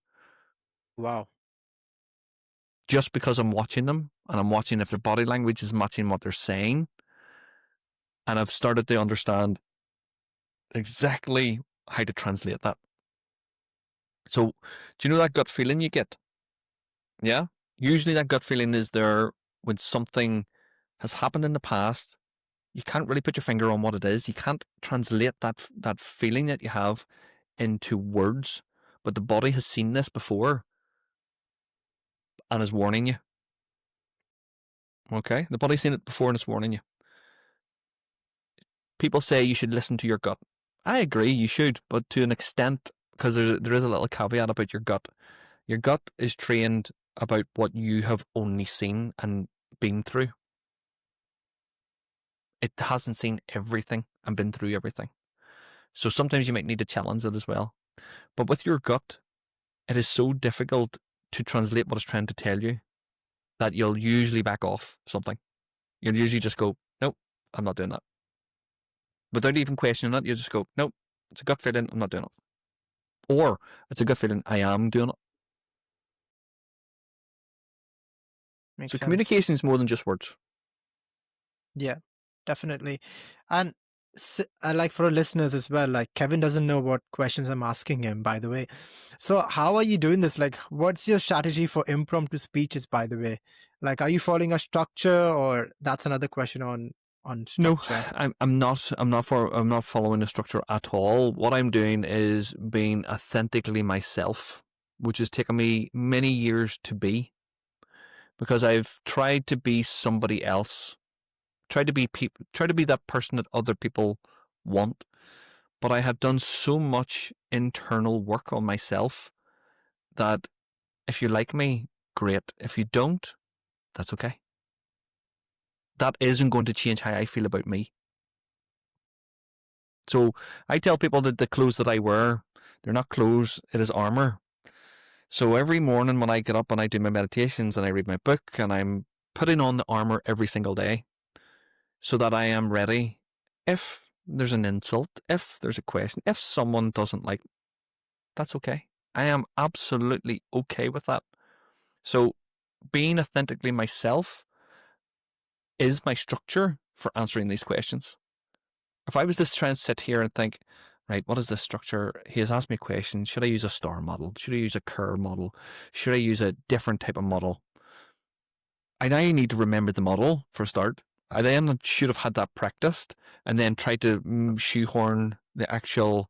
Wow. Just because I'm watching them, and I'm watching if their body language is matching what they're saying, and I've started to understand exactly how to translate that. So, do you know that gut feeling you get? Yeah? Usually that gut feeling is there when something has happened in the past. You can't really put your finger on what it is. You can't translate that feeling that you have into words, but the body has seen this before and is warning you. Okay? The body's seen it before and it's warning you. People say you should listen to your gut. I agree, you should, but to an extent, because there is a little caveat about your gut. Your gut is trained about what you have only seen and been through. It hasn't seen everything and been through everything. So sometimes you might need to challenge it as well. But with your gut, it is so difficult to translate what it's trying to tell you that you'll usually back off something. You'll usually just go, nope, I'm not doing that. Without even questioning it, you just go, nope, it's a gut feeling, I'm not doing it. Or it's a gut feeling, I am doing it. Makes So sense. communication is more than just words. Yeah, definitely. And like for our listeners as well, like Kevin doesn't know what questions I'm asking him, by the way. So how are you doing this? Like, what's your strategy for impromptu speeches, by the way? Like, are you following a structure, or that's another question on No, structure? I'm not following a structure at all. What I'm doing is being authentically myself, which has taken me many years to be, because I've tried to be somebody else, try to be that person that other people want, but I have done so much internal work on myself that if you like me, great. If you don't, that's okay. That isn't going to change how I feel about me. So I tell people that the clothes that I wear, they're not clothes, it is armor. So every morning when I get up and I do my meditations and I read my book, and I'm putting on the armor every single day so that I am ready if there's an insult, if there's a question, if someone doesn't like, that's okay. I am absolutely okay with that. So being authentically myself is my structure for answering these questions. If I was to try and sit here and think, right, what is this structure? He has asked me a question. Should I use a star model? Should I use a curve model? Should I use a different type of model? I now need to remember the model for a start. I then should have had that practiced and then try to shoehorn the actual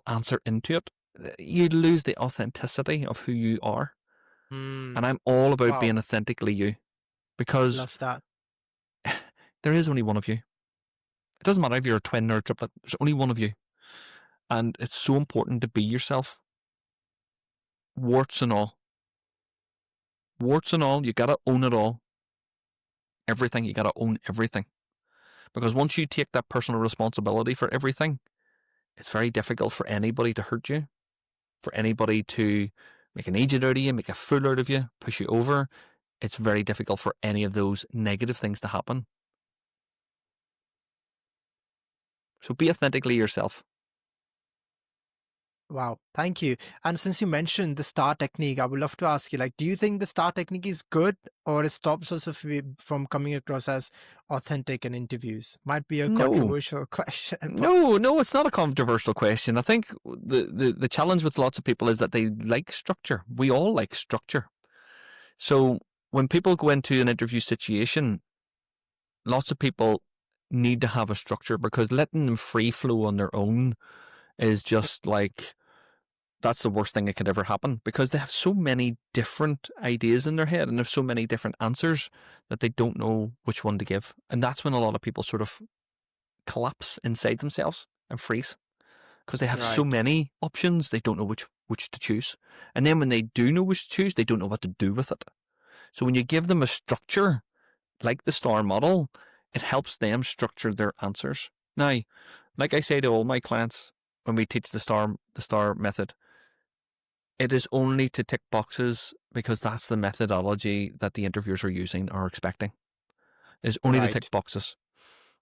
answer into it. You lose the authenticity of who you are. And I'm all about Wow, being authentically you, because love that. there is only one of you. It doesn't matter if you're a twin or a triplet. There's only one of you. And it's so important to be yourself. Warts and all. Warts and all. You gotta own it all. Everything. You gotta own everything. Because once you take that personal responsibility for everything, it's very difficult for anybody to hurt you, for anybody to make an idiot out of you, make a fool out of you, push you over. It's very difficult for any of those negative things to happen. So be authentically yourself. Wow, thank you. And since you mentioned the STAR technique, I would love to ask you, like, do you think the STAR technique is good, or it stops us from coming across as authentic in interviews? Might be a No, controversial question, but no, it's not a controversial question. I think the challenge with lots of people is that they like structure. We all like structure. So when people go into an interview situation, lots of people need to have a structure, because letting them free flow on their own is just like, that's the worst thing that could ever happen, because they have so many different ideas in their head and have so many different answers that they don't know which one to give. And that's when a lot of people sort of collapse inside themselves and freeze, because they have so right, many options, they don't know which to choose. And then when they do know which to choose, they don't know what to do with it. So when you give them a structure, like the STAR model, it helps them structure their answers. Now, like I say to all my clients when we teach the STAR method, it is only to tick boxes, because that's the methodology that the interviewers are using or expecting. It is only to tick right. boxes.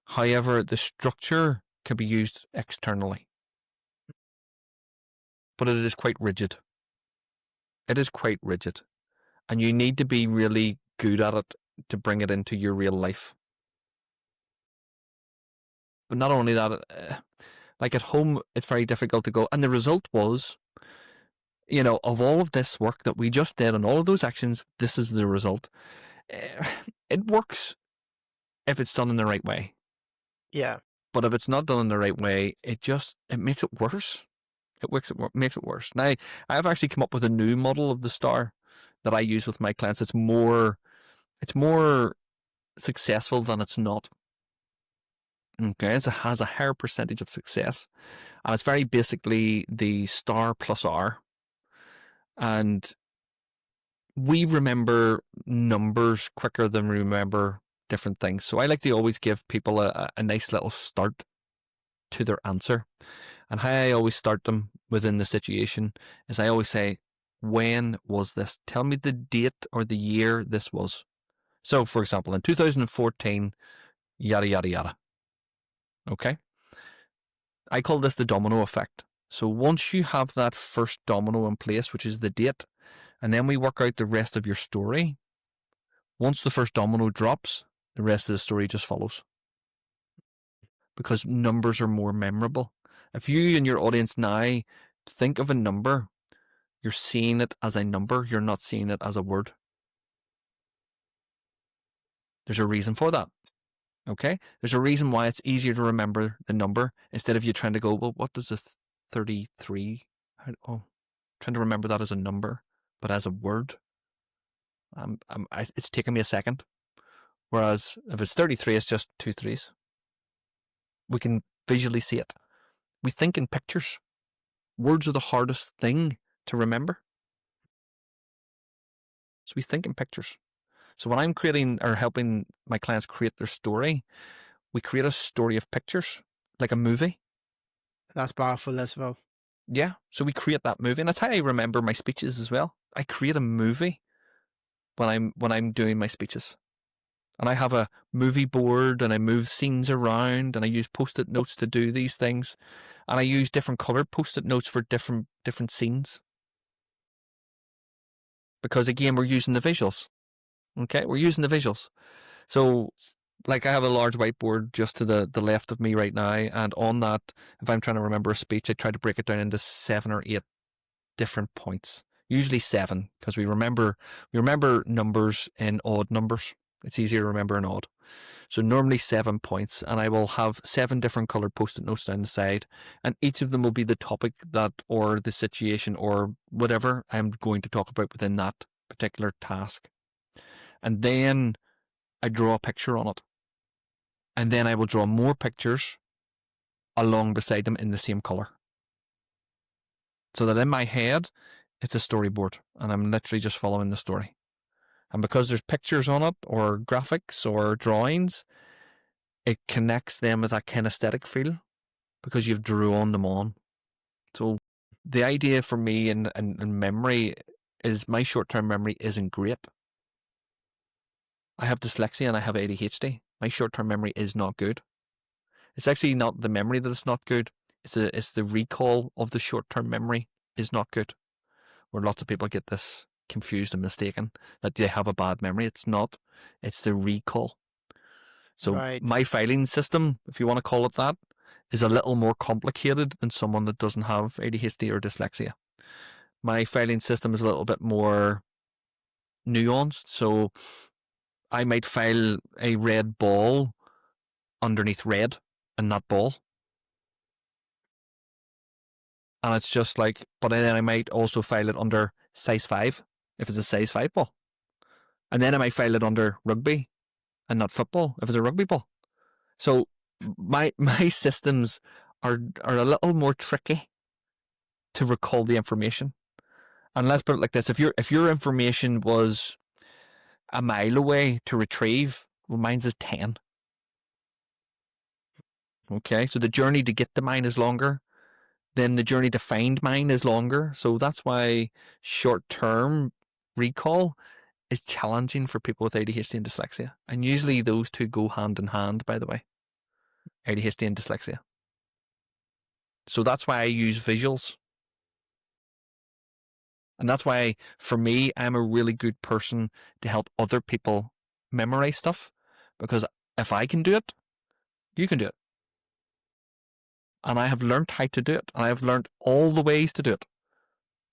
However, the structure can be used externally, but it is quite rigid. It is quite rigid, and you need to be really good at it to bring it into your real life. But not only that, like at home, it's very difficult to go. And the result was, of all of this work that we just did and all of those actions, this is the result. It works if it's done in the right way. Yeah, But if it's not done in the right way, it makes it worse. It makes it worse. Now, I have actually come up with a new model of the STAR that I use with my clients. It's more successful than it's not. Okay, it has a higher percentage of success, and it's very basically the STAR plus R. And we remember numbers quicker than we remember different things. So I like to always give people a nice little start to their answer. And how I always start them within the situation is I always say, when was this? Tell me the date or the year this was. So, for example, in 2014, yada, yada, yada. Okay? I call this the domino effect. So once you have that first domino in place, which is the date, and then we work out the rest of your story, once the first domino drops, the rest of the story just follows, because numbers are more memorable. If you and your audience now think of a number, you're seeing it as a number, you're not seeing it as a word. There's a reason for that. Okay? There's a reason why it's easier to remember the number instead of you trying to go, well, what does a 33? Trying to remember that as a number, but as a word. It's taken me a second. Whereas if it's 33, it's just 2 threes. We can visually see it. We think in pictures. Words are the hardest thing to remember. So we think in pictures. So when I'm creating or helping my clients create their story, we create a story of pictures, like a movie. that's powerful as well. Yeah. So we create that movie. And that's how I remember my speeches as well. I create a movie when I'm doing my speeches. And I have a movie board, and I move scenes around, and I use post-it notes to do these things. And I use different colored post-it notes for different scenes. Because again, we're using the visuals. Okay, we're using the visuals. So, like, I have a large whiteboard just to the left of me right now, and on that, if I'm trying to remember a speech, I try to break it down into 7 or 8 different points. Usually 7, because we remember numbers in odd numbers. It's easier to remember in odd. So normally 7 points, and I will have 7 different colored post-it notes down the side, and each of them will be the topic that, or the situation, or whatever I'm going to talk about within that particular task. And then I draw a picture on it. And then I will draw more pictures along beside them in the same color. So that in my head, it's a storyboard, and I'm literally just following the story. And because there's pictures on it, or graphics, or drawings, it connects them with that kinesthetic feel because you've drawn them on. So the idea for me in memory is my short-term memory isn't great. I have dyslexia and I have ADHD. My short-term memory is not good. It's actually not the memory that is not good. It's the recall of the short-term memory is not good. Where lots of people get this confused and mistaken that they have a bad memory. It's not. It's the recall. So Right. my filing system, if you want to call it that, is a little more complicated than someone that doesn't have ADHD or dyslexia. My filing system is a little bit more nuanced. So I might file a red ball underneath red and not ball. And it's just like, but then I might also file it under size 5 if it's a size 5 ball. And then I might file it under rugby and not football if it's a rugby ball. So my systems are a little more tricky to recall the information. And let's put it like this: if your information was a mile away to retrieve, well, mine's is 10. Okay, so the journey to get to mine is longer. Then the journey to find mine is longer. So that's why short-term recall is challenging for people with ADHD and dyslexia. And usually those two go hand in hand, by the way. ADHD and dyslexia. So that's why I use visuals. And that's why, for me, I'm a really good person to help other people memorize stuff. Because if I can do it, you can do it. And I have learned how to do it. And I have learned all the ways to do it.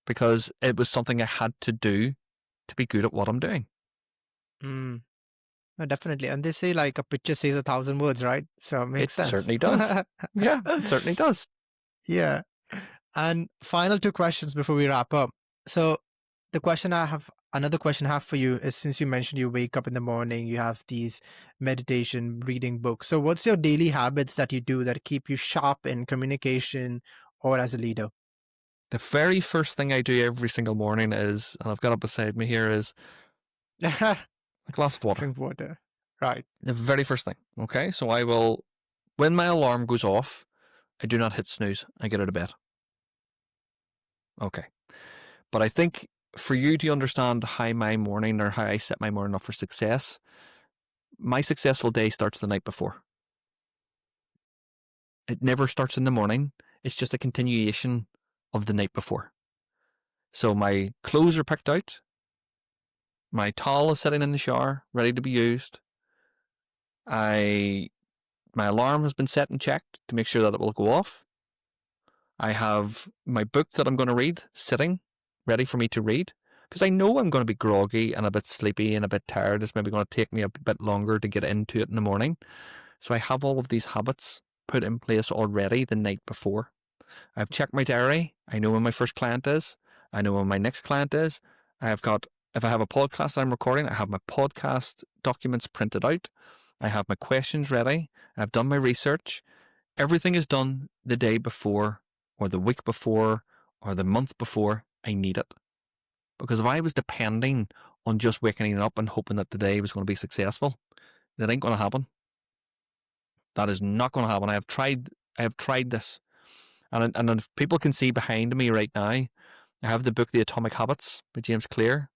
Because it was something I had to do to be good at what I'm doing. Mm. No, definitely. And they say like a picture says 1,000 words, right? So it makes It sense. certainly does. Yeah, it certainly does. Yeah. And final two questions before we wrap up. So another question I have for you is, since you mentioned you wake up in the morning, you have these meditation, reading books. So what's your daily habits that you do that keep you sharp in communication or as a leader? The very first thing I do every single morning is, and I've got it beside me here, is a glass of water. Drink water. Right. The very first thing. Okay, so I will, when my alarm goes off, I do not hit snooze. I get out of bed. Okay. But I think for you to understand how my morning or how I set my morning up for success, my successful day starts the night before. It never starts in the morning. It's just a continuation of the night before. So my clothes are picked out. My towel is sitting in the shower, ready to be used. My alarm has been set and checked to make sure that it will go off. I have my book that I'm going to read sitting, ready for me to read, because I know I'm going to be groggy and a bit sleepy and a bit tired. It's maybe going to take me a bit longer to get into it in the morning. So I have all of these habits put in place already the night before. I've checked my diary. I know when my first client is. I know when my next client is. If I have a podcast that I'm recording, I have my podcast documents printed out. I have my questions ready. I've done my research. Everything is done the day before or the week before or the month before I need it. Because if I was depending on just waking up and hoping that the day was going to be successful, that ain't going to happen. That is not going to happen. I have tried this. And if people can see behind me right now, I have the book The Atomic Habits by James Clear.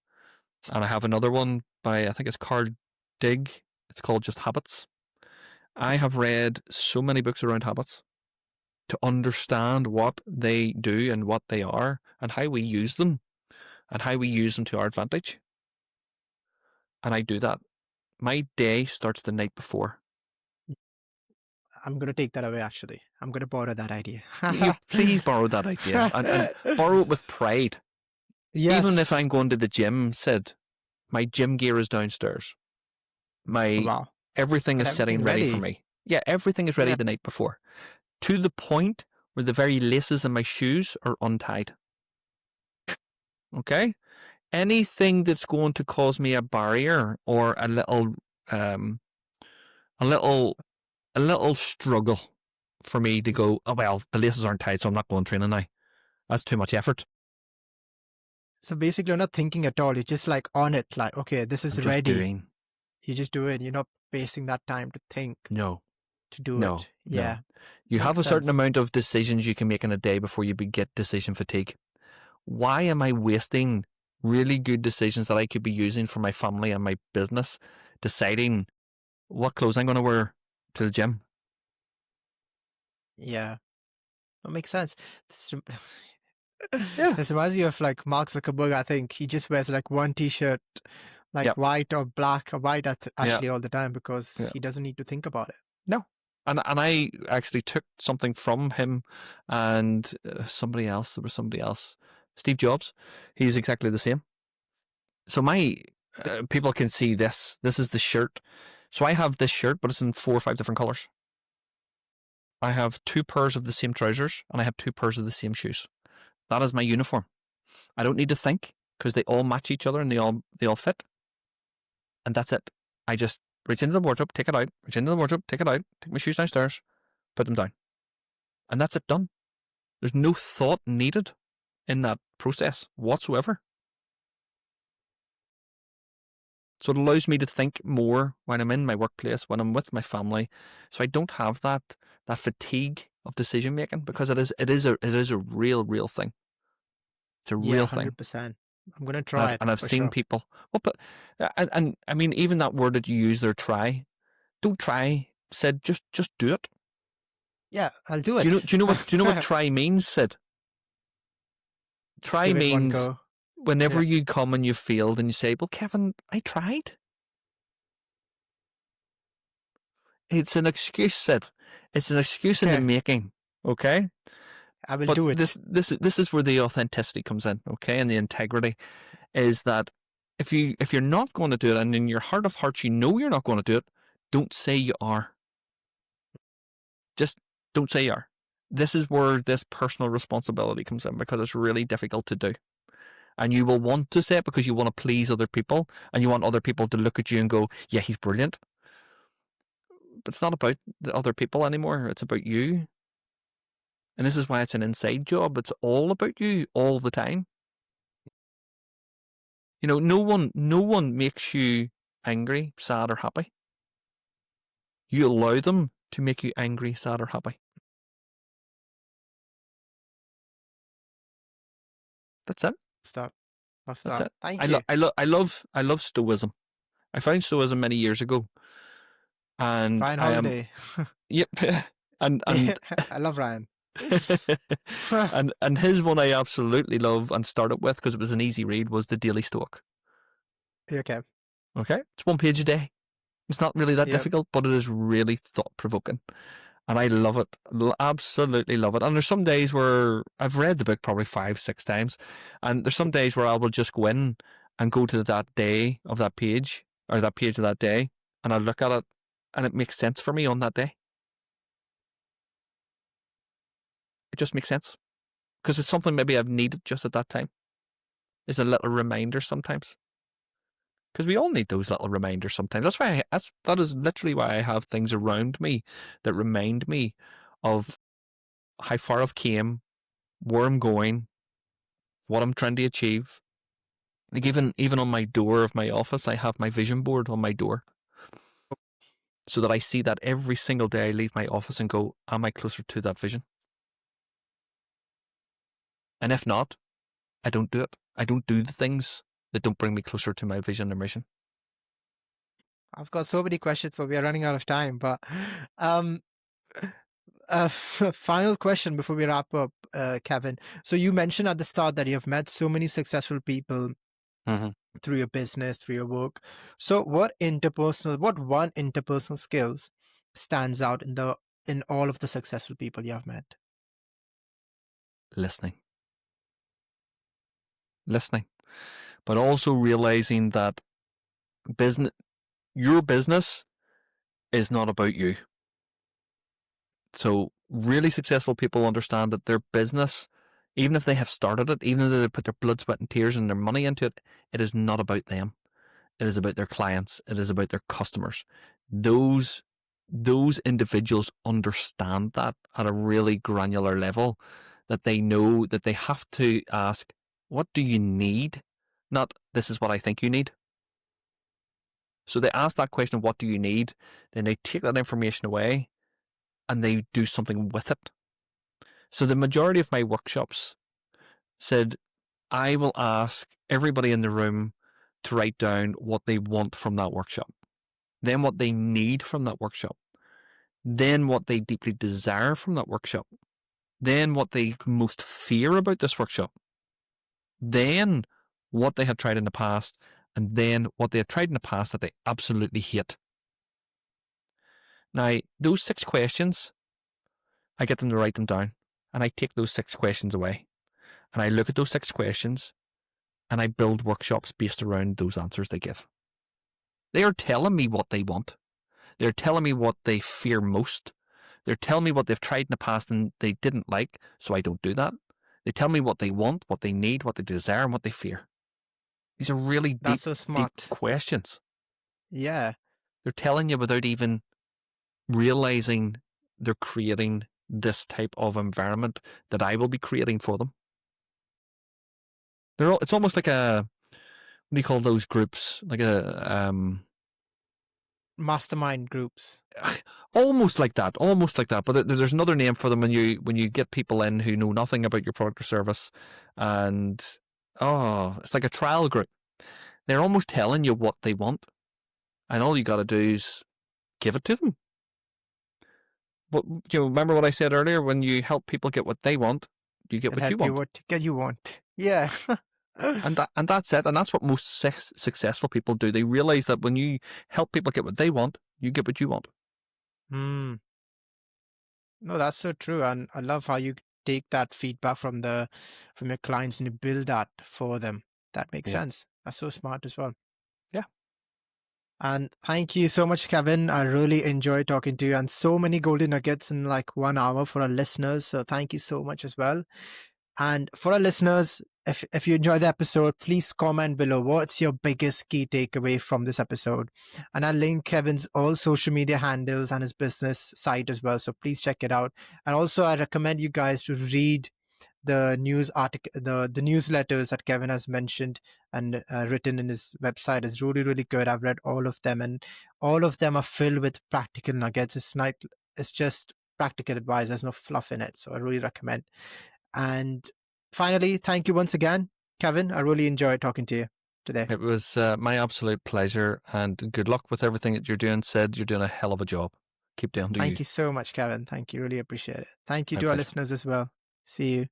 And I have another one by, I think it's Carl Digg. It's called Just Habits. I have read so many books around habits to understand what they do and what they are and how we use them and how we use them to our advantage. And I do that. My day starts the night before. I'm going to take that away, actually. I'm going to borrow that idea. You please borrow that idea and borrow it with pride. Yes. Even if I'm going to the gym, Sid, my gym gear is downstairs. Wow. Everything Got is sitting everything ready ready. for me. Yeah, everything is ready Yeah. the night before. To the point where the very laces in my shoes are untied. Okay? Anything that's going to cause me a barrier or a little struggle for me to go, oh well, the laces aren't tied, so I'm not going training now. That's too much effort. So basically, you're not thinking at all. You're just like on it, like, okay, this is I'm just ready. doing. You just do it. You're not wasting that time to think. No. to do No, it. no. Yeah, You have makes a certain sense. amount of decisions you can make in a day before you get decision fatigue. Why am I wasting really good decisions that I could be using for my family and my business, deciding what clothes I'm going to wear to the gym? Yeah, that makes sense. This, Yeah, this reminds me of like Mark Zuckerberg. I think he just wears like one T-shirt, yeah, like white or black or white yeah, actually all the time because yeah. he doesn't need to think about it. No. And I actually took something from him and somebody else. There was somebody else. Steve Jobs. He's exactly the same. So my people can see this. This is the shirt. So I have this shirt, but it's in 4 or 5 different colors. I have 2 pairs of the same trousers and I have 2 pairs of the same shoes. That is my uniform. I don't need to think because they all match each other and they all fit. And that's it. I just reach into the wardrobe, take it out, reach into the wardrobe, take it out, take my shoes downstairs, put them down. And that's it done. There's no thought needed in that process whatsoever. So it allows me to think more when I'm in my workplace, when I'm with my family. So I don't have that fatigue of decision making because it is a real thing. It's a Yeah, real thing. 100%. I'm gonna And try I've it and I've for seen sure. people. Well, but and I mean even that word that you use there, try. Don't try. Said just do it. Yeah, I'll do Do you know it. do you know what do you know what try means, Sid? Just Try give it one means go. whenever Yeah, you come and you failed and you say, well, Kevin, I tried. It's an excuse, Sid. It's an excuse in the okay, making. Okay? I will But do it. this is where the authenticity comes in, okay? And the integrity is that if you're not going to do it and in your heart of hearts you know you're not going to do it, don't say you are. Just don't say you are. This is where this personal responsibility comes in because it's really difficult to do. And you will want to say it because you want to please other people and you want other people to look at you and go, yeah, he's brilliant. But it's not about the other people anymore. It's about you. And this is why it's an inside job. It's all about you all the time. You know, no one makes you angry, sad, or happy. You allow them to make you angry, sad, or happy. That's it. Stop. I'll That's stop. it. Thank you. I love Stoicism. I found Stoicism many years ago, and Ryan I am Holiday. yep, and I love Ryan. and his one I absolutely love and started with because it was an easy read was the Daily Stoic. Okay. Okay, it's 1 page a day. It's not really that Yep. difficult, but it is really thought provoking. And I love it. Absolutely love it. And there's some days where I've read the book probably 5, 6 times. And there's some days where I will just go in and go to that day of that page or that page of that day. And I look at it and it makes sense for me on that day. It just makes sense. Because it's something maybe I've needed just at that time. It's a little reminder sometimes. Because we all need those little reminders sometimes. That is literally why I have things around me that remind me of how far I've came, where I'm going, what I'm trying to achieve. Like even on my door of my office, I have my vision board on my door, so that I see that every single day I leave my office and go, am I closer to that vision? And if not, I don't do it. I don't do the things that don't bring me closer to my vision or mission. I've got so many questions, but we are running out of time. But um, final question before we wrap up, Kevin. So you mentioned at the start that you have met so many successful people Mm-hmm. through your business, through your work. So what one interpersonal skills stands out in all of the successful people you have met? Listening. Listening. But also realizing that your business is not about you. So really successful people understand that their business, even if they have started it, even if they put their blood, sweat, and tears and their money into it, it is not about them. It is about their clients. It is about their customers. Those individuals understand that at a really granular level, that they know that they have to ask, what do you need? Not, this is what I think you need. So they ask that question, what do you need? Then they take that information away and they do something with it. So the majority of my workshops said, I will ask everybody in the room to write down what they want from that workshop, then what they need from that workshop, then what they deeply desire from that workshop, then what they most fear about this workshop, then what they have tried in the past, and then what they have tried in the past that they absolutely hate. Now, those 6 questions, I get them to write them down, and I take those 6 questions away, and I look at those 6 questions, and I build workshops based around those answers they give. They are telling me what they want. They're telling me what they fear most. They're telling me what they've tried in the past and they didn't like, so I don't do that. They tell me what they want, what they need, what they desire, and what they fear. These are really That's deep, so deep smart. questions. Yeah. They're telling you without even realizing they're creating this type of environment that I will be creating for them. It's almost like what do you call those groups? Like a Mastermind groups. almost like that. But there's another name for them when you get people in who know nothing about your product or service, and it's like a trial group. They're almost telling you what they want, and all you got to do is give it to them. But remember what I said earlier? When you help people get what they want, you get what you want. What you want. Yeah. And that's it. And that's what most successful people do. They realize that when you help people get what they want, you get what you want. No, that's so true. And I love how you take that feedback from your clients and you build that for them. That makes sense. That's so smart as well. Yeah. And thank you so much, Kevin. I really enjoyed talking to you, and so many golden nuggets in like 1 hour for our listeners. So thank you so much as well. And for our listeners, if you enjoyed the episode, please comment below what's your biggest key takeaway from this episode. And I'll link Kevin's all social media handles and his business site as well. So please check it out. And also, I recommend you guys to read the news article, the newsletters that Kevin has mentioned and written in his website is really, really good. I've read all of them, and all of them are filled with practical nuggets. It's just practical advice. There's no fluff in it. So I really recommend. And finally, thank you once again, Kevin. I really enjoyed talking to you today. It was my absolute pleasure, and good luck with everything that you're doing. Sid, you're doing a hell of a job. Keep down to you. Thank you so much, Kevin. Thank you. Really appreciate it. Thank you My to our pleasure. listeners as well. See you.